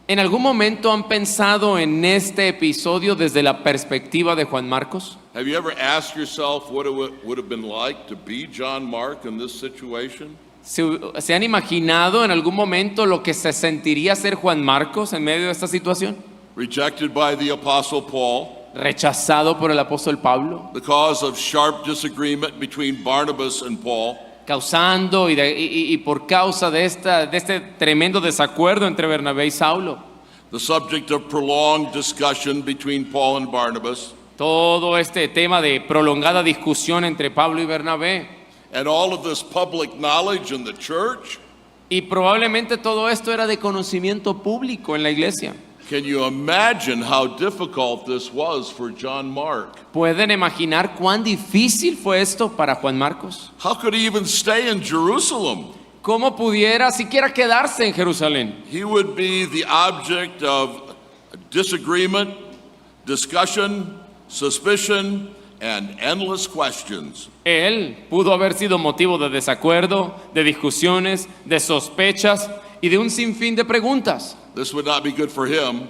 ¿En algún momento han pensado en este episodio desde la perspectiva de Juan Marcos? Have you ever asked yourself what it would have been like to be John Mark in this situation? ¿Se han imaginado en algún momento lo que se sentiría ser Juan Marcos en medio de esta situación? Rejected by the Apostle Paul, Rechazado por el apóstol Pablo, the cause of sharp disagreement between Barnabas and Paul, causando y por causa de este tremendo desacuerdo entre Bernabé y Saulo. the subject of prolonged discussion between Paul and Barnabas, Todo este tema de prolongada discusión entre Pablo y Bernabé. and all of this public knowledge in the church Y probablemente todo esto era de conocimiento público en la iglesia. Can you imagine how difficult this was for John Mark? ¿Pueden imaginar cuán difícil fue esto para Juan Marcos? How could he even stay in Jerusalem? ¿Cómo pudiera siquiera quedarse en Jerusalén? He would be the object of disagreement, discussion, suspicion, and endless questions. Él pudo haber sido motivo de desacuerdo, de discusiones, de sospechas y de un sinfín de preguntas. This would not be good for him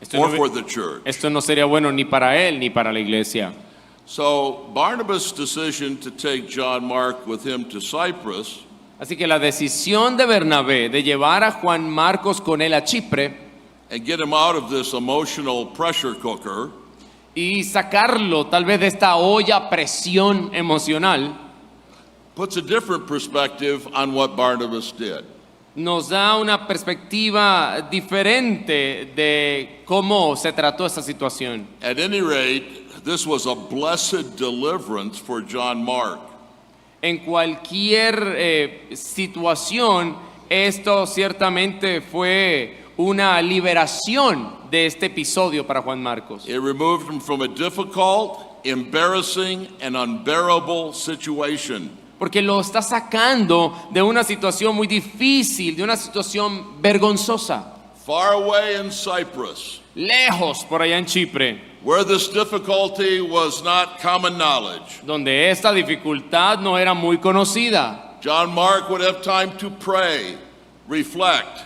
Esto or no, for the church. esto no sería bueno ni para él ni para la iglesia. So Barnabas' decision to take John Mark with him to Cyprus Así que la decisión de Bernabé de llevar a Juan Marcos con él a Chipre and get him out of this emotional pressure cooker y sacarlo tal vez de esta olla a presión emocional puts a different perspective on what Barnabas did. nos da una perspectiva diferente de cómo se trató esta situación. At any rate, this was a blessed deliverance for John Mark. En cualquier situación, esto ciertamente fue una liberación de este episodio para Juan Marcos. It removed him from a difficult, embarrassing, and unbearable situation. Porque lo está sacando de una situación muy difícil, de una situación vergonzosa. Far away in Cyprus, Lejos por allá en Chipre, where this difficulty was not common knowledge, donde esta dificultad no era muy conocida. John Mark would have time to pray, reflect,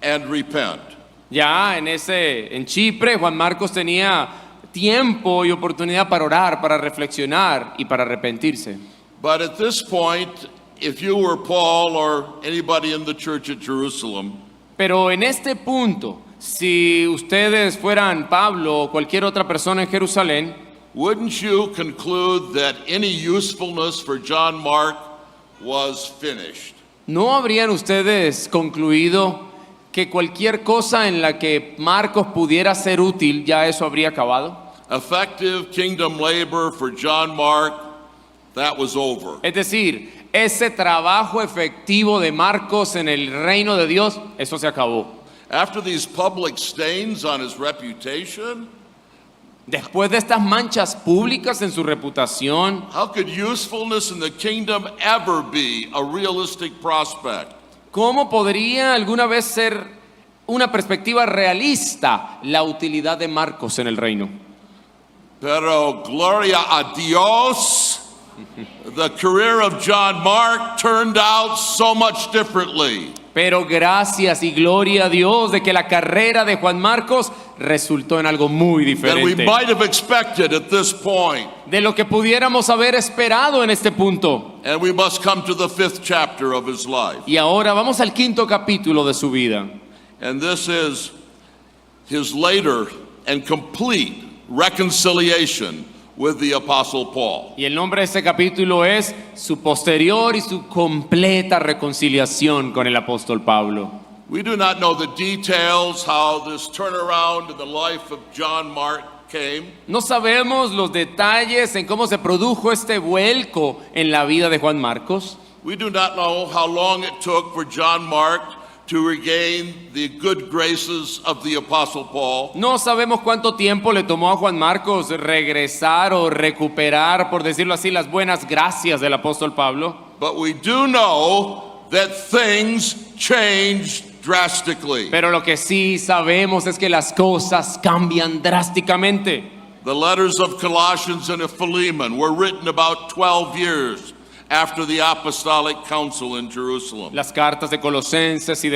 and repent. Ya en Chipre, Juan Marcos tenía tiempo y oportunidad para orar, para reflexionar y para arrepentirse. But at this point, if you were Paul or anybody in the church at Jerusalem, Pero en este punto, si ustedes fueran Pablo o cualquier otra persona en Jerusalén, wouldn't you conclude that any usefulness for John Mark was finished? ¿no habrían ustedes concluido que cualquier cosa en la que Marcos pudiera ser útil, ya eso habría acabado? Effective kingdom labor for John Mark, that was over. Es decir, ese trabajo efectivo de Marcos en el reino de Dios, eso se acabó. After these public stains on his reputation, Después de estas manchas públicas en su reputación, how could usefulness in the kingdom ever be a realistic prospect? ¿cómo podría alguna vez ser una perspectiva realista la utilidad de Marcos en el reino? Pero gloria a Dios, the career of John Mark turned out so much differently. Pero gracias y gloria a Dios de que la carrera de Juan Marcos resultó en algo muy Than we diferente might have expected at this point. de lo que pudiéramos haber esperado en este punto. And we must come to the 5th chapter of his life. Y ahora vamos al quinto capítulo de su vida. And this is his later and complete reconciliation with the Apostle Paul. Y el nombre de este capítulo es su posterior y su completa reconciliación con el apóstol Pablo. We do not know the details how this turnaround in the life of John Mark came. No sabemos los detalles en cómo se produjo este vuelco en la vida de Juan Marcos. We do not know how long it took for John Mark to regain the good graces of the Apostle Paul. No sabemos cuánto tiempo le tomó a Juan Marcos regresar o recuperar, por decirlo así, las buenas gracias del apóstol Pablo. But we do know that things changed drastically. Pero lo que sí sabemos es que las cosas cambian drásticamente. The letters of Colossians and of Philemon were written about 12 years after the Apostolic Council in Jerusalem. Las cartas de Colosenses y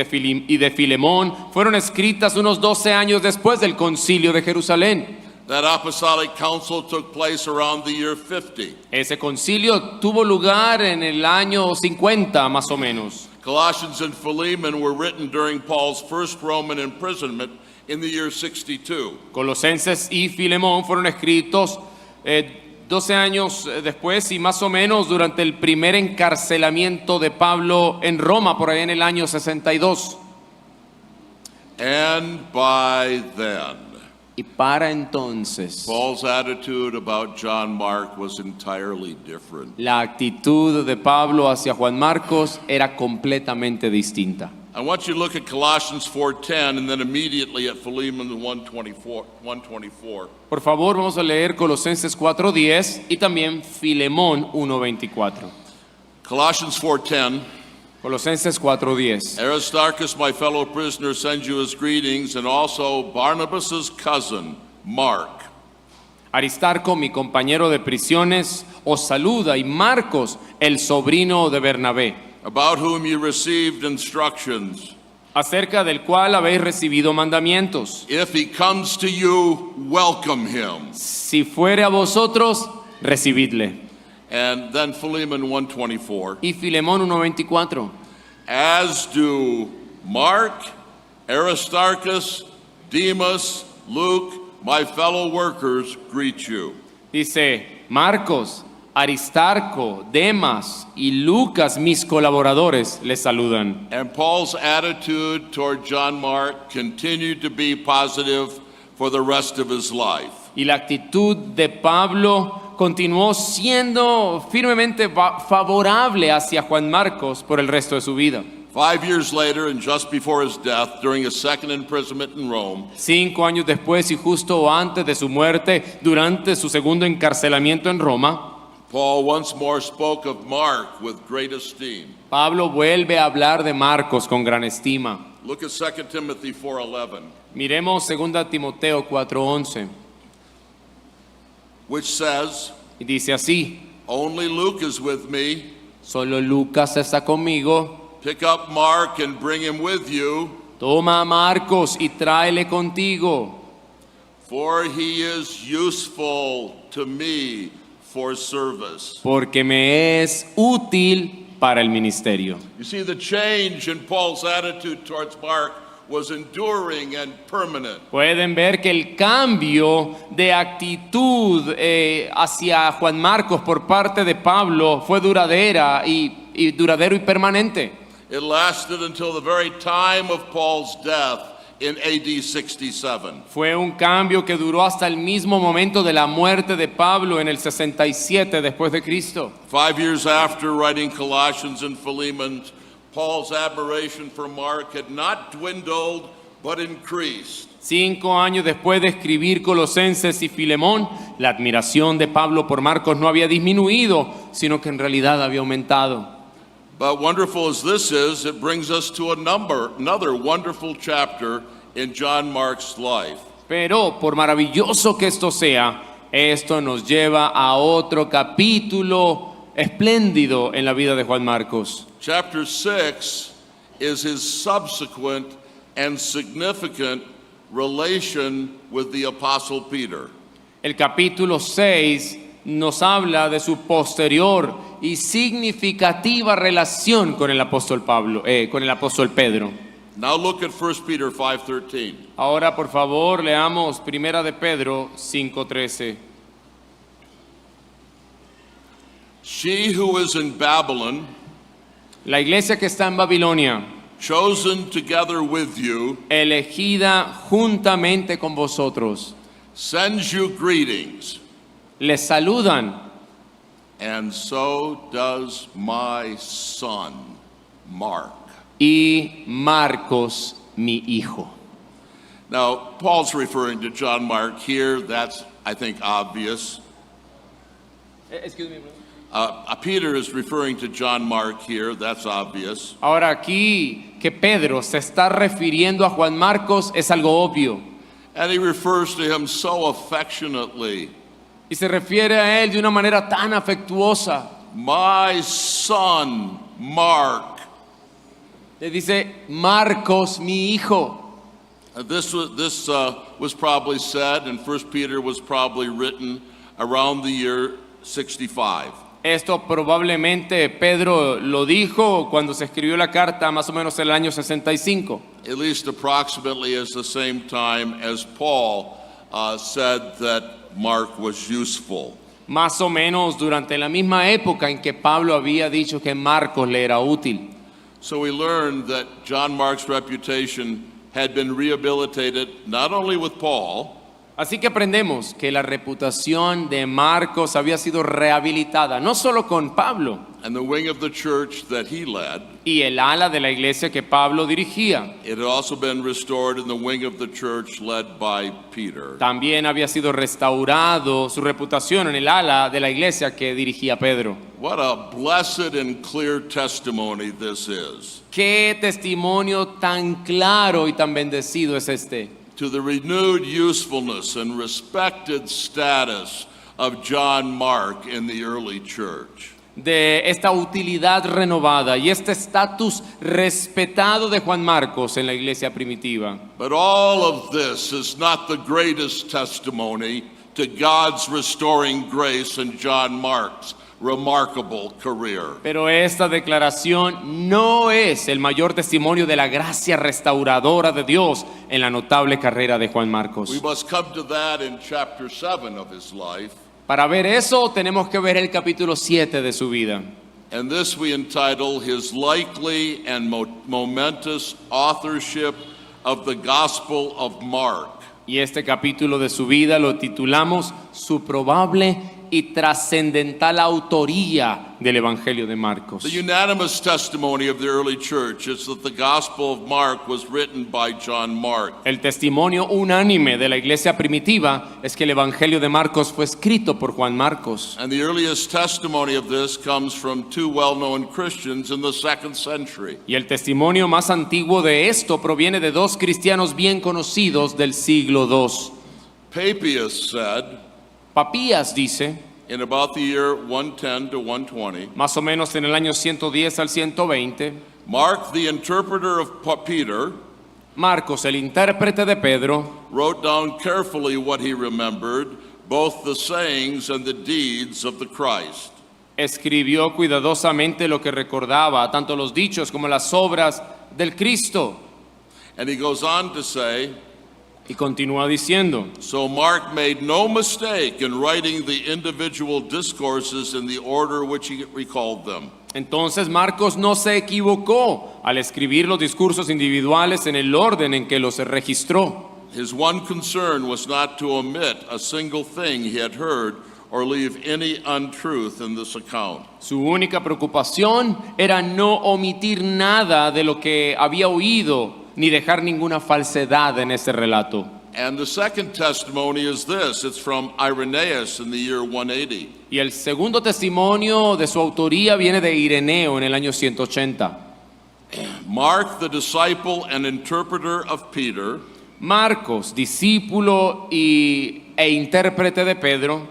de Filemón fueron escritas unos 12 años después del concilio de Jerusalén. That Apostolic Council took place around the year 50. Ese concilio tuvo lugar en el año 50 más o menos. Colossians and Philemon were written during Paul's first Roman imprisonment in the year 62. Colosenses y Filemón fueron escritos 12 años después y más o menos durante el primer encarcelamiento de Pablo en Roma, por ahí en el año 62. And by then, Y para entonces, Paul's attitude about John Mark was entirely different. la actitud de Pablo hacia Juan Marcos era completamente distinta. I want you to look at Colossians 4:10 and then immediately at Philemon 1:24. Por favor, vamos a leer Colosenses 4:10 y también Filemón 1:24. Colossians 4:10. Colosenses 4:10. Aristarchus, my fellow prisoner, sends you his greetings, and also Barnabas's cousin, Mark. Aristarco, mi compañero de prisiones, os saluda, y Marcos, el sobrino de Bernabé, About whom you received instructions. acerca del cual habéis recibido mandamientos. If he comes to you, welcome him. Si fuere a vosotros, recibidle. And then Philemon 1:24. Y Filemón 1:24. As do Mark, Aristarchus, Demas, Luke, my fellow workers, greet you. Dice, Marcos, Aristarco, Demas y Lucas, mis colaboradores, les saludan. And Paul's attitude toward John Mark continued to be positive for the rest of his life. Y la actitud de Pablo continuó siendo firmemente favorable hacia Juan Marcos por el resto de su vida. 5 years later, and just before his death, during his second imprisonment in Rome, 5 años después y justo antes de su muerte, durante su segundo encarcelamiento en Roma, Paul once more spoke of Mark with great esteem. Pablo vuelve a hablar de Marcos con gran estima. Look at 2 Timothy 4:11, Miremos 2 Timoteo 4:11, which says, y dice así, only Luke is with me. solo Lucas está conmigo, Pick up Mark and bring him with you, toma a Marcos y tráele contigo, for he is useful to me for service. porque me es útil para el ministerio. You see, the change in Paul's attitude towards Mark was enduring and permanent. Pueden ver que el cambio de actitud hacia Juan Marcos por parte de Pablo fue duradero y permanente. It lasted until the very time of Paul's death in AD 67. Fue un cambio que duró hasta el mismo momento de la muerte de Pablo en el 67 después de Cristo. 5 years after writing Colossians and Philemon, Paul's admiration for Mark had not dwindled but increased. 5 años después de escribir Colosenses y Filemón, la admiración de Pablo por Marcos no había disminuido, sino que en realidad había aumentado. But wonderful as this is, it brings us to another wonderful chapter in John Mark's life. Pero por maravilloso que esto sea, esto nos lleva a otro capítulo espléndido en la vida de Juan Marcos. Chapter 6 is his subsequent and significant relation with the Apostle Peter. El capítulo 6 nos habla de su posterior y significativa relación con el apóstol Pedro. Now look at 1 Peter 5:13. Ahora, por favor, leamos 1 de Pedro 5:13. She who is in Babylon, La iglesia que está en Babilonia, chosen together with you, elegida juntamente con vosotros, sends you greetings, les saludan, and so does my son, Mark. y Marcos, mi hijo. Now, Paul's referring to John Mark here. That's, I think, obvious. Peter is referring to John Mark here. That's obvious. Ahora aquí que Pedro se está refiriendo a Juan Marcos es algo obvio. And he refers to him so affectionately. Y se refiere a él de una manera tan afectuosa. My son, Mark. Le dice, Marcos, mi hijo. This was probably said, and 1 Peter was probably written around the year 65. Esto probablemente Pedro lo dijo cuando se escribió la carta, más o menos en el año 65. At least approximately as the same time as Paul said that Mark was useful. Más o menos durante la misma época en que Pablo había dicho que Marcos le era útil. So we learned that John Mark's reputation had been rehabilitated not only with Paul, Así que aprendemos que la reputación de Marcos había sido rehabilitada, no solo con Pablo and the wing of the church that he led. y el ala de la iglesia que Pablo dirigía, It had also been restored in the wing of the church led by Peter. también había sido restaurado su reputación en el ala de la iglesia que dirigía Pedro. What a blessed and clear testimony this is Qué testimonio tan claro y tan bendecido es este. to the renewed usefulness and respected status of John Mark in the early church. De esta utilidad renovada y este estatus respetado de Juan Marcos en la iglesia primitiva. But all of this is not the greatest testimony to God's restoring grace in John Mark's remarkable career. Pero esta declaración no es el mayor testimonio de la gracia restauradora de Dios en la notable carrera de Juan We Marcos. must come to that in chapter 7 of his life, Para ver eso tenemos que ver el capítulo 7 de su vida. and this we entitle his likely and momentous authorship of the Gospel of Mark. Y este capítulo de su vida lo titulamos Su probable y trascendental autoría del Evangelio de Marcos. The unanimous testimony of the early church is that the Gospel of Mark was written by John Mark. El testimonio unánime de la iglesia primitiva es que el Evangelio de Marcos fue escrito por Juan Marcos. And the earliest testimony of this comes from two well-known Christians in the 2nd century. Y el testimonio más antiguo de esto proviene de dos cristianos bien conocidos del siglo II. Papias said, Papías dice, in about the year 110 to 120, más o menos en el año 110 al 120, Mark, the interpreter of Peter, Marcos, el intérprete de Pedro, wrote down carefully what he remembered, both the sayings and the deeds of the Christ. escribió cuidadosamente lo que recordaba, tanto los dichos como las obras del Cristo. And he goes on to say, Y continúa diciendo, so Mark made no mistake in writing the individual discourses in the order which he recalled them. entonces Marcos no se equivocó al escribir los discursos individuales en el orden en que los registró. His one concern was not to omit a single thing he had heard or leave any untruth in this account. Su única preocupación era no omitir nada de lo que había oído, ni dejar ninguna falsedad en este relato. And the second testimony is this. It's from Irenaeus in the year 180. Y el segundo testimonio de su autoría viene de Ireneo en el año 180. Mark, the disciple and interpreter of Peter, Marcos, discípulo e intérprete de Pedro,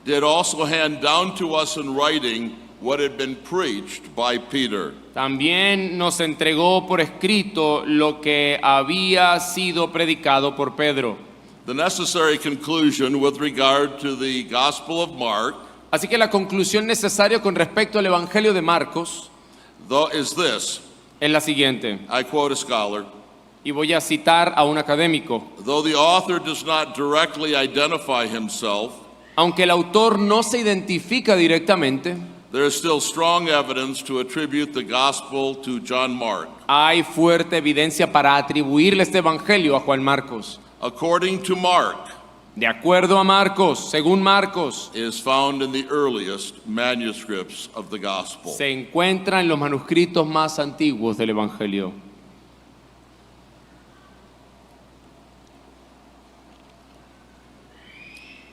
did also hand down to us in writing what had been preached by Peter. también nos entregó por escrito lo que había sido predicado por Pedro. The necessary conclusion with regard to the Gospel of Mark Así que la conclusión necesaria con respecto al Evangelio de Marcos is this. es la siguiente, I quote a scholar. y voy a citar a un académico. Though the author does not directly identify himself, Aunque el autor no se identifica directamente, there is still strong evidence to attribute the Gospel to John Mark. hay fuerte evidencia para atribuirle este Evangelio a Juan Marcos. According to Mark, De acuerdo a Marcos, según Marcos, is found in the earliest manuscripts of the Gospel. se encuentra en los manuscritos más antiguos del Evangelio.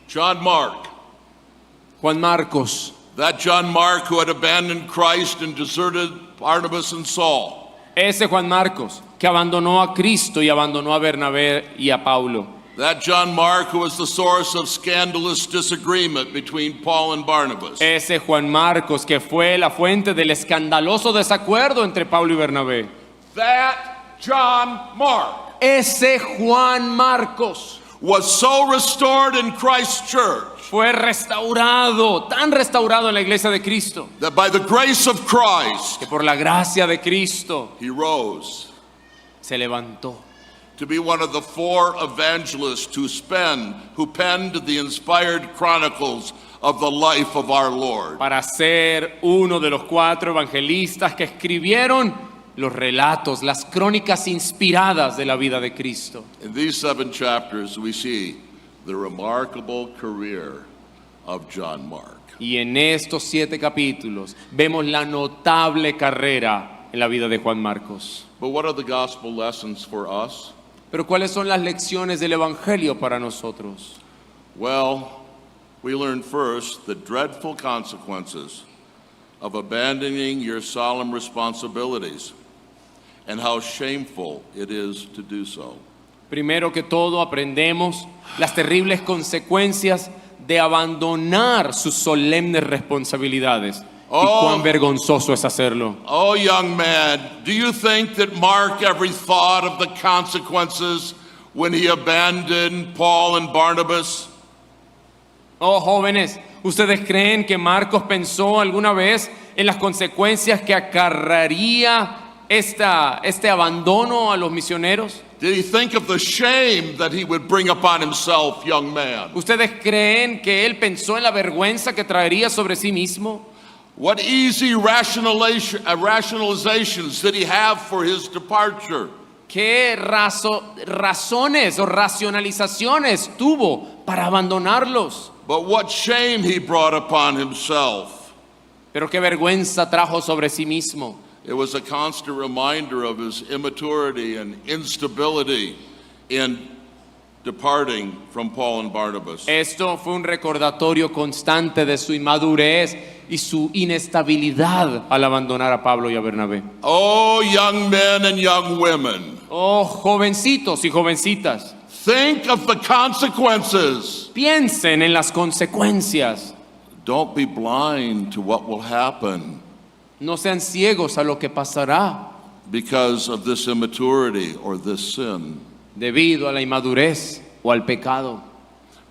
John Mark, Juan Marcos, that John Mark who had abandoned Christ and deserted Barnabas and Saul. ese Juan Marcos que abandonó a Cristo y abandonó a Bernabé y a Paulo. That John Mark who was the source of scandalous disagreement between Paul and Barnabas. Ese Juan Marcos que fue la fuente del escandaloso desacuerdo entre Pablo y Bernabé. That John Mark Ese Juan Marcos was so restored in Christ's church fue restaurado, tan restaurado en la iglesia de Cristo, that by the grace of Christ, que por la gracia de Cristo he rose se levantó to be one of the four evangelists who penned the inspired chronicles of the life of our Lord. para ser uno de los 4 evangelistas que escribieron los relatos, las crónicas inspiradas de la vida de Cristo. In these 7 chapters, we see the remarkable career of John Mark. Y en estos 7 capítulos vemos la notable carrera en la vida de Juan Marcos. But what are the gospel lessons for us? Pero ¿cuáles son las lecciones del Evangelio para nosotros? Well, we learn first the dreadful consequences of abandoning your solemn responsibilities and how shameful it is to do so. Primero que todo aprendemos las terribles consecuencias de abandonar sus solemnes responsabilidades. Y cuán vergonzoso es hacerlo. Oh, young man, do you think that Mark ever thought of the consequences when he abandoned Paul and Barnabas? Oh, jóvenes, ¿ustedes creen que Marcos pensó alguna vez en las consecuencias que acarrearía este abandono a los misioneros? Did he think of the shame that he would bring upon himself, young man? ¿Ustedes creen que él pensó en la vergüenza que traería sobre sí mismo? What easy rationalizations did he have for his departure? ¿Qué razones o racionalizaciones tuvo para abandonarlos? But what shame he brought upon himself. Pero qué vergüenza trajo sobre sí mismo. It was a constant reminder of his immaturity and instability in departing from Paul and Barnabas. Esto fue un recordatorio constante de su inmadurez y su inestabilidad al abandonar a Pablo y a Bernabé. Oh, young men and young women, Oh, jovencitos y jovencitas, think of the consequences. piensen en las consecuencias. Don't be blind to what will happen No sean ciegos a lo que pasará because of this immaturity or this sin. debido a la inmadurez o al pecado.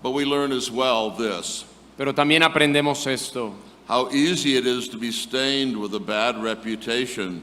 But we learn as well this, Pero también aprendemos esto, how easy it is to be stained with a bad reputation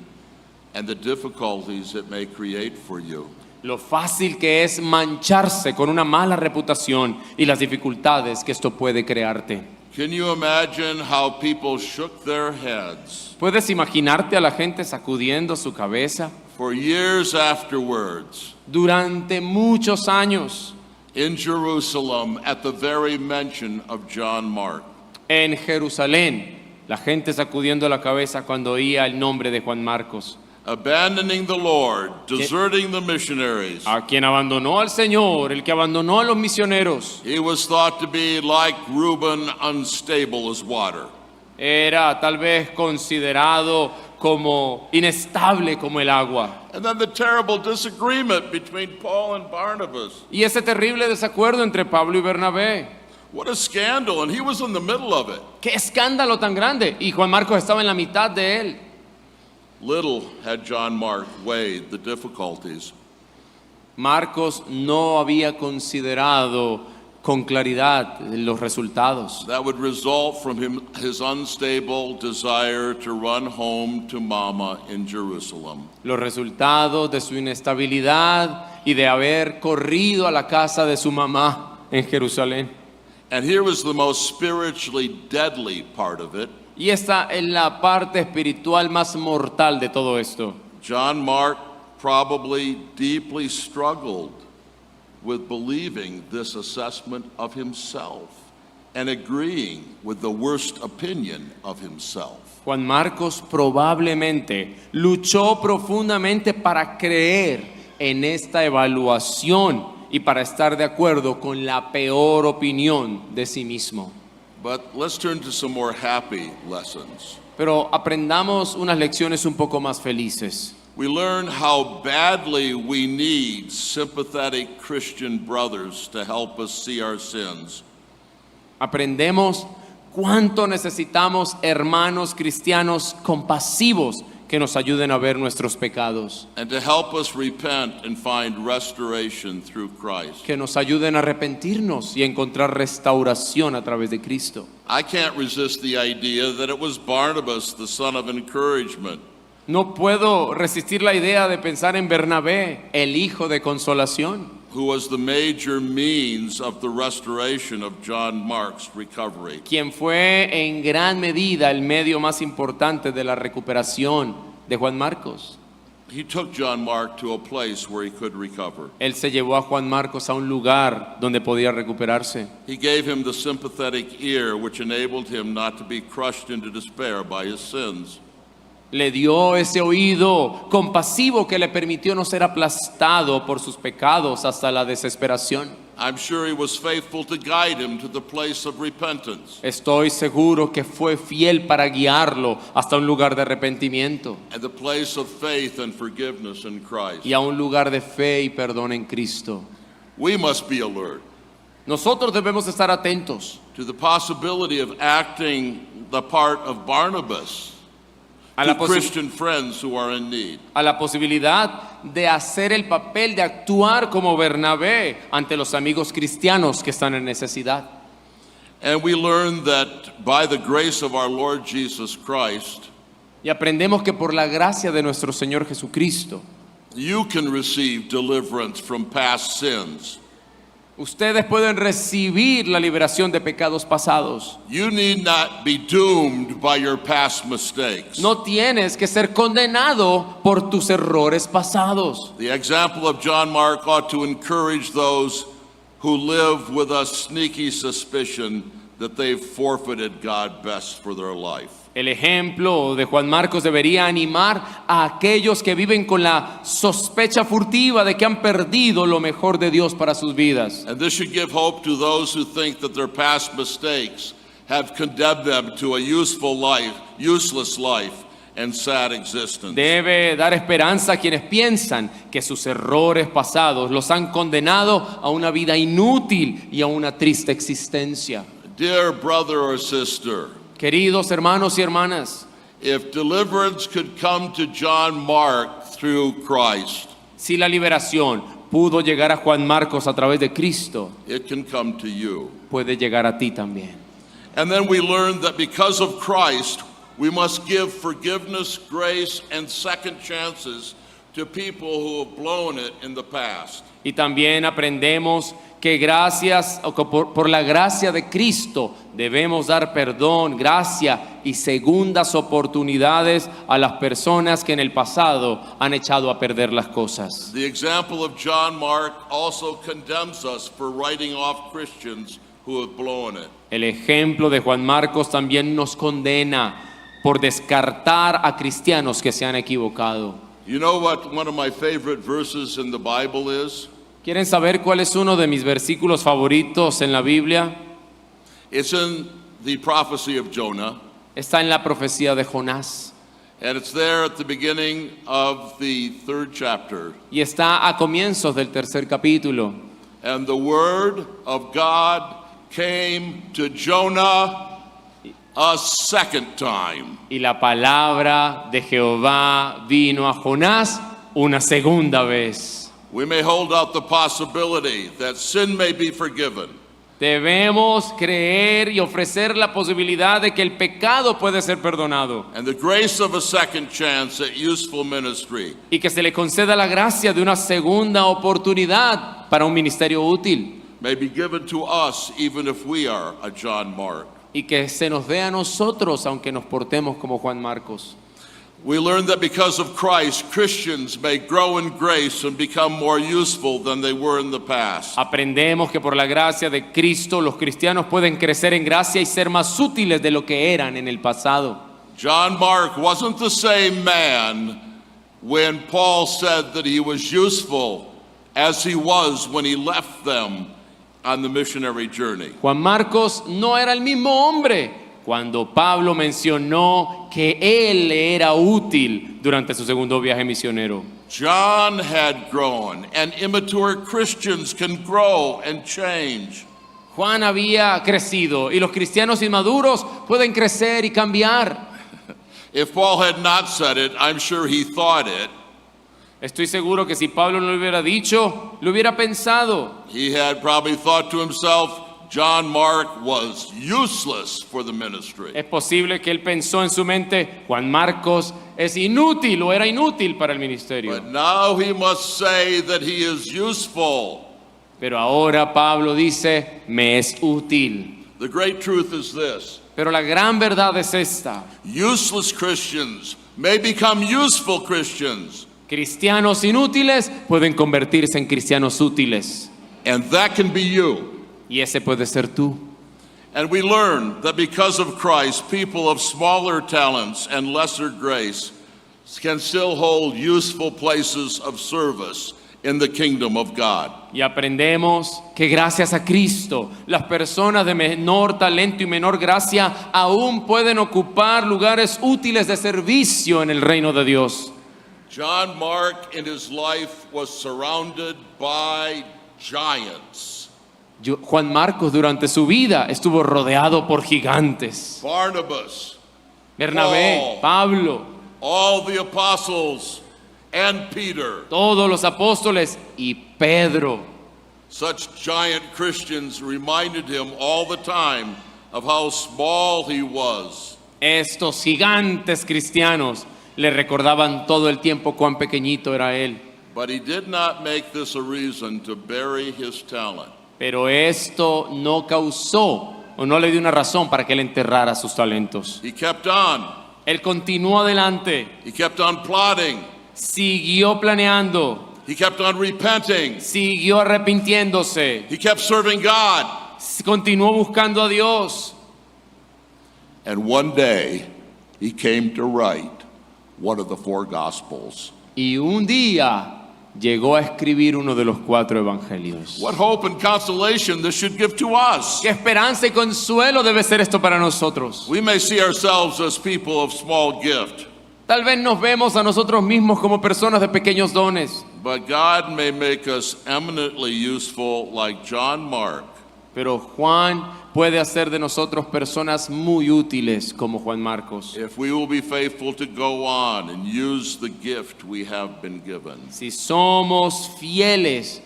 and the difficulties it may create for you. lo fácil que es mancharse con una mala reputación y las dificultades que esto puede crearte. Can you imagine how people shook their heads ¿Puedes imaginarte a la gente sacudiendo su cabeza for years afterwards durante muchos años in Jerusalem at the very mention of John Mark? en Jerusalén? La gente sacudiendo la cabeza cuando oía el nombre de Juan Marcos, Abandoning the Lord, deserting the missionaries. a quien abandonó al Señor, el que abandonó a los misioneros. He was thought to be like Reuben, unstable as water. Era tal vez considerado como inestable como el agua. And then the terrible disagreement between Paul and Barnabas. Y ese terrible desacuerdo entre Pablo y Bernabé. What a scandal, and he was in the middle of it. ¡Qué escándalo tan grande! Y Juan Marcos estaba en la mitad de él. Little had John Mark weighed the difficulties. Marcos no había considerado con claridad los resultados That would result from his unstable desire to run home to Mama in Jerusalem. los resultados de su inestabilidad y de haber corrido a la casa de su mamá en Jerusalén. And here was the most spiritually deadly part of it. Y esta es la parte espiritual más mortal de todo esto. John Mark probably deeply struggled with believing this assessment of himself and agreeing with the worst opinion of himself. Juan Marcos probablemente luchó profundamente para creer en esta evaluación y para estar de acuerdo con la peor opinión de sí mismo. But let's turn to some more happy lessons. Pero aprendamos unas lecciones un poco más felices. We learn how badly we need sympathetic Christian brothers to help us see our sins. Aprendemos cuánto necesitamos hermanos cristianos compasivos que nos ayuden a ver nuestros pecados, And to help us repent and find restoration through Christ. que nos ayuden a arrepentirnos y a encontrar restauración a través de Cristo. I can't resist the idea that it was Barnabas, the son of encouragement, No puedo resistir la idea de pensar en Bernabé, el hijo de consolación, who was the major means of the restoration of John Mark's recovery. quien fue en gran medida el medio más importante de la recuperación de Juan Marcos. he took John Mark to a place where he could recover. Él se llevó a Juan Marcos a un lugar donde podía recuperarse. He gave him the sympathetic ear which enabled him not to be crushed into despair by his sins. Le dio ese oído compasivo que le permitió no ser aplastado por sus pecados hasta la desesperación. I'm sure he was faithful to guide him to the place of repentance Estoy seguro que fue fiel para guiarlo hasta un lugar de arrepentimiento and the place of faith and forgiveness in Christ. y a un lugar de fe y perdón en Cristo. We must be alert Nosotros debemos estar atentos to the possibility of acting the part of Barnabas a la, to Christian friends who are in need. a la posibilidad de hacer el papel de actuar como Bernabé ante los amigos cristianos que están en necesidad. And we learn that by the grace of our Lord Jesus Christ, Y aprendemos que por la gracia de nuestro Señor Jesucristo, you can receive deliverance from past sins. ustedes pueden recibir la liberación de pecados pasados. You need not be doomed by your past mistakes. No tienes que ser condenado por tus errores pasados. The example of John Mark ought to encourage those who live with a sneaky suspicion that they've forfeited God best for their life. El ejemplo de Juan Marcos debería animar a aquellos que viven con la sospecha furtiva de que han perdido lo mejor de Dios para sus vidas. And this should give hope to those who think that their past mistakes have condemned them to a useful life, useless life, and sad existence. Debe dar esperanza a quienes piensan que sus errores pasados los han condenado a una vida inútil y a una triste existencia. Dear brother or sister, Queridos hermanos y hermanas, if deliverance could come to John Mark through Christ, si la liberación pudo llegar a Juan Marcos a través de Cristo, it can come to you. puede llegar a ti también. And then we learn that because of Christ, we must give forgiveness, grace, and second chances to people who have blown it in the past. Y también aprendemos que gracias o que por la gracia de Cristo debemos dar perdón, gracia y segundas oportunidades a las personas que en el pasado han echado a perder las cosas. The example of John Mark also condemns us for writing off Christians who have blown it. El ejemplo de Juan Marcos también nos condena por descartar a cristianos que se han equivocado. You know what one of my favorite verses in the Bible is? ¿Quieren saber cuál es uno de mis versículos favoritos en la Biblia? It's in the prophecy of Jonah, Está en la profecía de Jonás and it's there at the beginning of the 3rd chapter. y está a comienzos del 3er capítulo. And the word of God came to Jonah a second time. Y la palabra de Jehová vino a Jonás una segunda vez. We may hold out the possibility that sin may be forgiven, Debemos creer y ofrecer la posibilidad de que el pecado puede ser perdonado and the grace of a second chance at useful ministry y que se le conceda la gracia de una segunda oportunidad para un ministerio útil may be given to us even if we are a John Mark. y que se nos dé a nosotros aunque nos portemos como Juan Marcos. We learn that because of Christ, Christians may grow in grace and become more useful than they were in the past. Aprendemos que por la gracia de Cristo los cristianos pueden crecer en gracia y ser más útiles de lo que eran en el pasado. John Mark wasn't the same man when Paul said that he was useful as he was when he left them on the missionary journey. Juan Marcos no era el mismo hombre cuando Pablo mencionó que él le era útil durante su segundo viaje misionero. John had grown, and immature Christians can grow and change. Juan había crecido y los cristianos inmaduros pueden crecer y cambiar. If Paul had not said it, I'm sure he thought it. Estoy seguro que si Pablo no lo hubiera dicho, lo hubiera pensado. He had probably thought to himself, John Mark was useless for the ministry. Es posible que él pensó en su mente, Juan Marcos es inútil o era inútil para el ministerio. But now he must say that he is useful. Pero ahora Pablo dice, me es útil. The great truth is this: Pero la gran verdad es esta, useless Christians may become useful Christians. Cristianos inútiles pueden convertirse en cristianos útiles. And that can be you. Y ese puede ser tú. And we learn that because of Christ, people of smaller talents and lesser grace can still hold useful places of service in the kingdom of God. Y aprendemos que gracias a Cristo, las personas de menor talento y menor gracia aún pueden ocupar lugares útiles de servicio en el reino de Dios. John Mark in his life was surrounded by giants. Juan Marcos durante su vida estuvo rodeado por gigantes. Barnabas, Bernabé, Paul. Pablo, all the apostles, and Peter. todos los apóstoles y Pedro. Such giant Christians reminded him all the time of how small he was. Estos gigantes cristianos le recordaban todo el tiempo cuán pequeñito era él. But he did not make this a reason to bury his talent. Pero esto no causó o no le dio una razón para que él enterrara sus talentos. He kept on. Él continuó adelante, He kept on plotting. siguió planeando, He kept on repenting. siguió arrepintiéndose, He kept serving God. continuó buscando a Dios. And one day, he came to write one of the four Gospels. Y un día llegó a escribir uno de los 4 evangelios. What hope and consolation this should give to us. Qué esperanza y consuelo debe ser esto para nosotros. We may see ourselves as people of small gift, Tal vez nos vemos a nosotros mismos como personas de pequeños dones, but God may make us eminently useful like John Mark. pero Juan puede hacer de nosotros personas muy útiles como Juan Marcos. If we will be faithful to go on and use the gift we have been given. Si somos fieles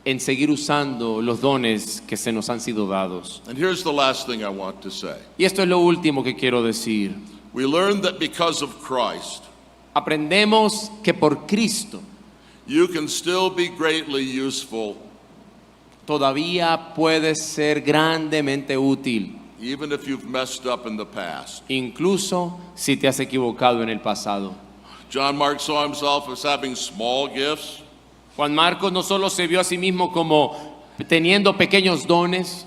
en seguir usando los dones que se nos han sido dados. And here's the last thing I want to say. Y esto es lo último que quiero decir. We learn that because of Christ, Aprendemos que por Cristo you can still be greatly useful todavía puedes ser grandemente útil, even if you've messed up in the past. incluso si te has equivocado en el pasado. John Mark saw himself as having small gifts, Juan Marcos no solo se vio a sí mismo como teniendo pequeños dones,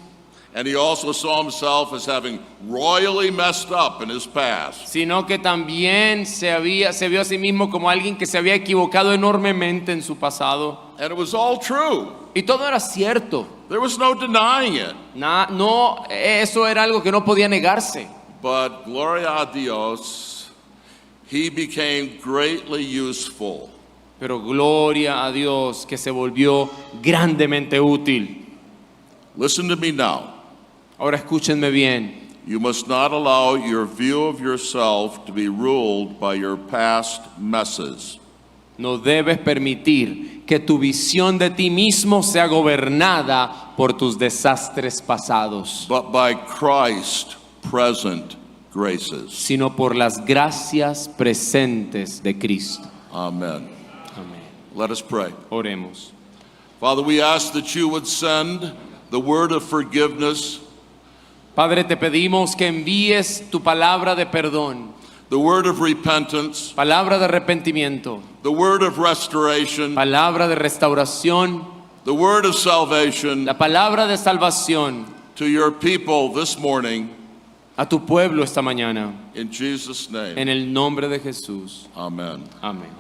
and he also saw himself as having royally messed up in his past. sino que también se vio a sí mismo como alguien que se había equivocado enormemente en su pasado. And it was all true. Y todo era cierto. There was no denying it. No, eso era algo que no podía negarse. But gloria a Dios, he became greatly useful. Pero gloria a Dios que se volvió grandemente útil. Listen to me now. Ahora escúchenme bien. You must not allow your view of yourself to be ruled by your past messes. No debes permitir que tu visión de ti mismo sea gobernada por tus desastres pasados, but by Christ's present graces. sino por las gracias presentes de Cristo. Amen. Amén. Let us pray. Oremos. Father, we ask that you would send the word of forgiveness, Padre, te pedimos que envíes tu palabra de perdón, the word of repentance, palabra de arrepentimiento, the word of restoration, palabra de restauración, the word of salvation la palabra de salvación to your people this morning. a tu pueblo esta mañana. In Jesus' name, En el nombre de Jesús. amen. Amén.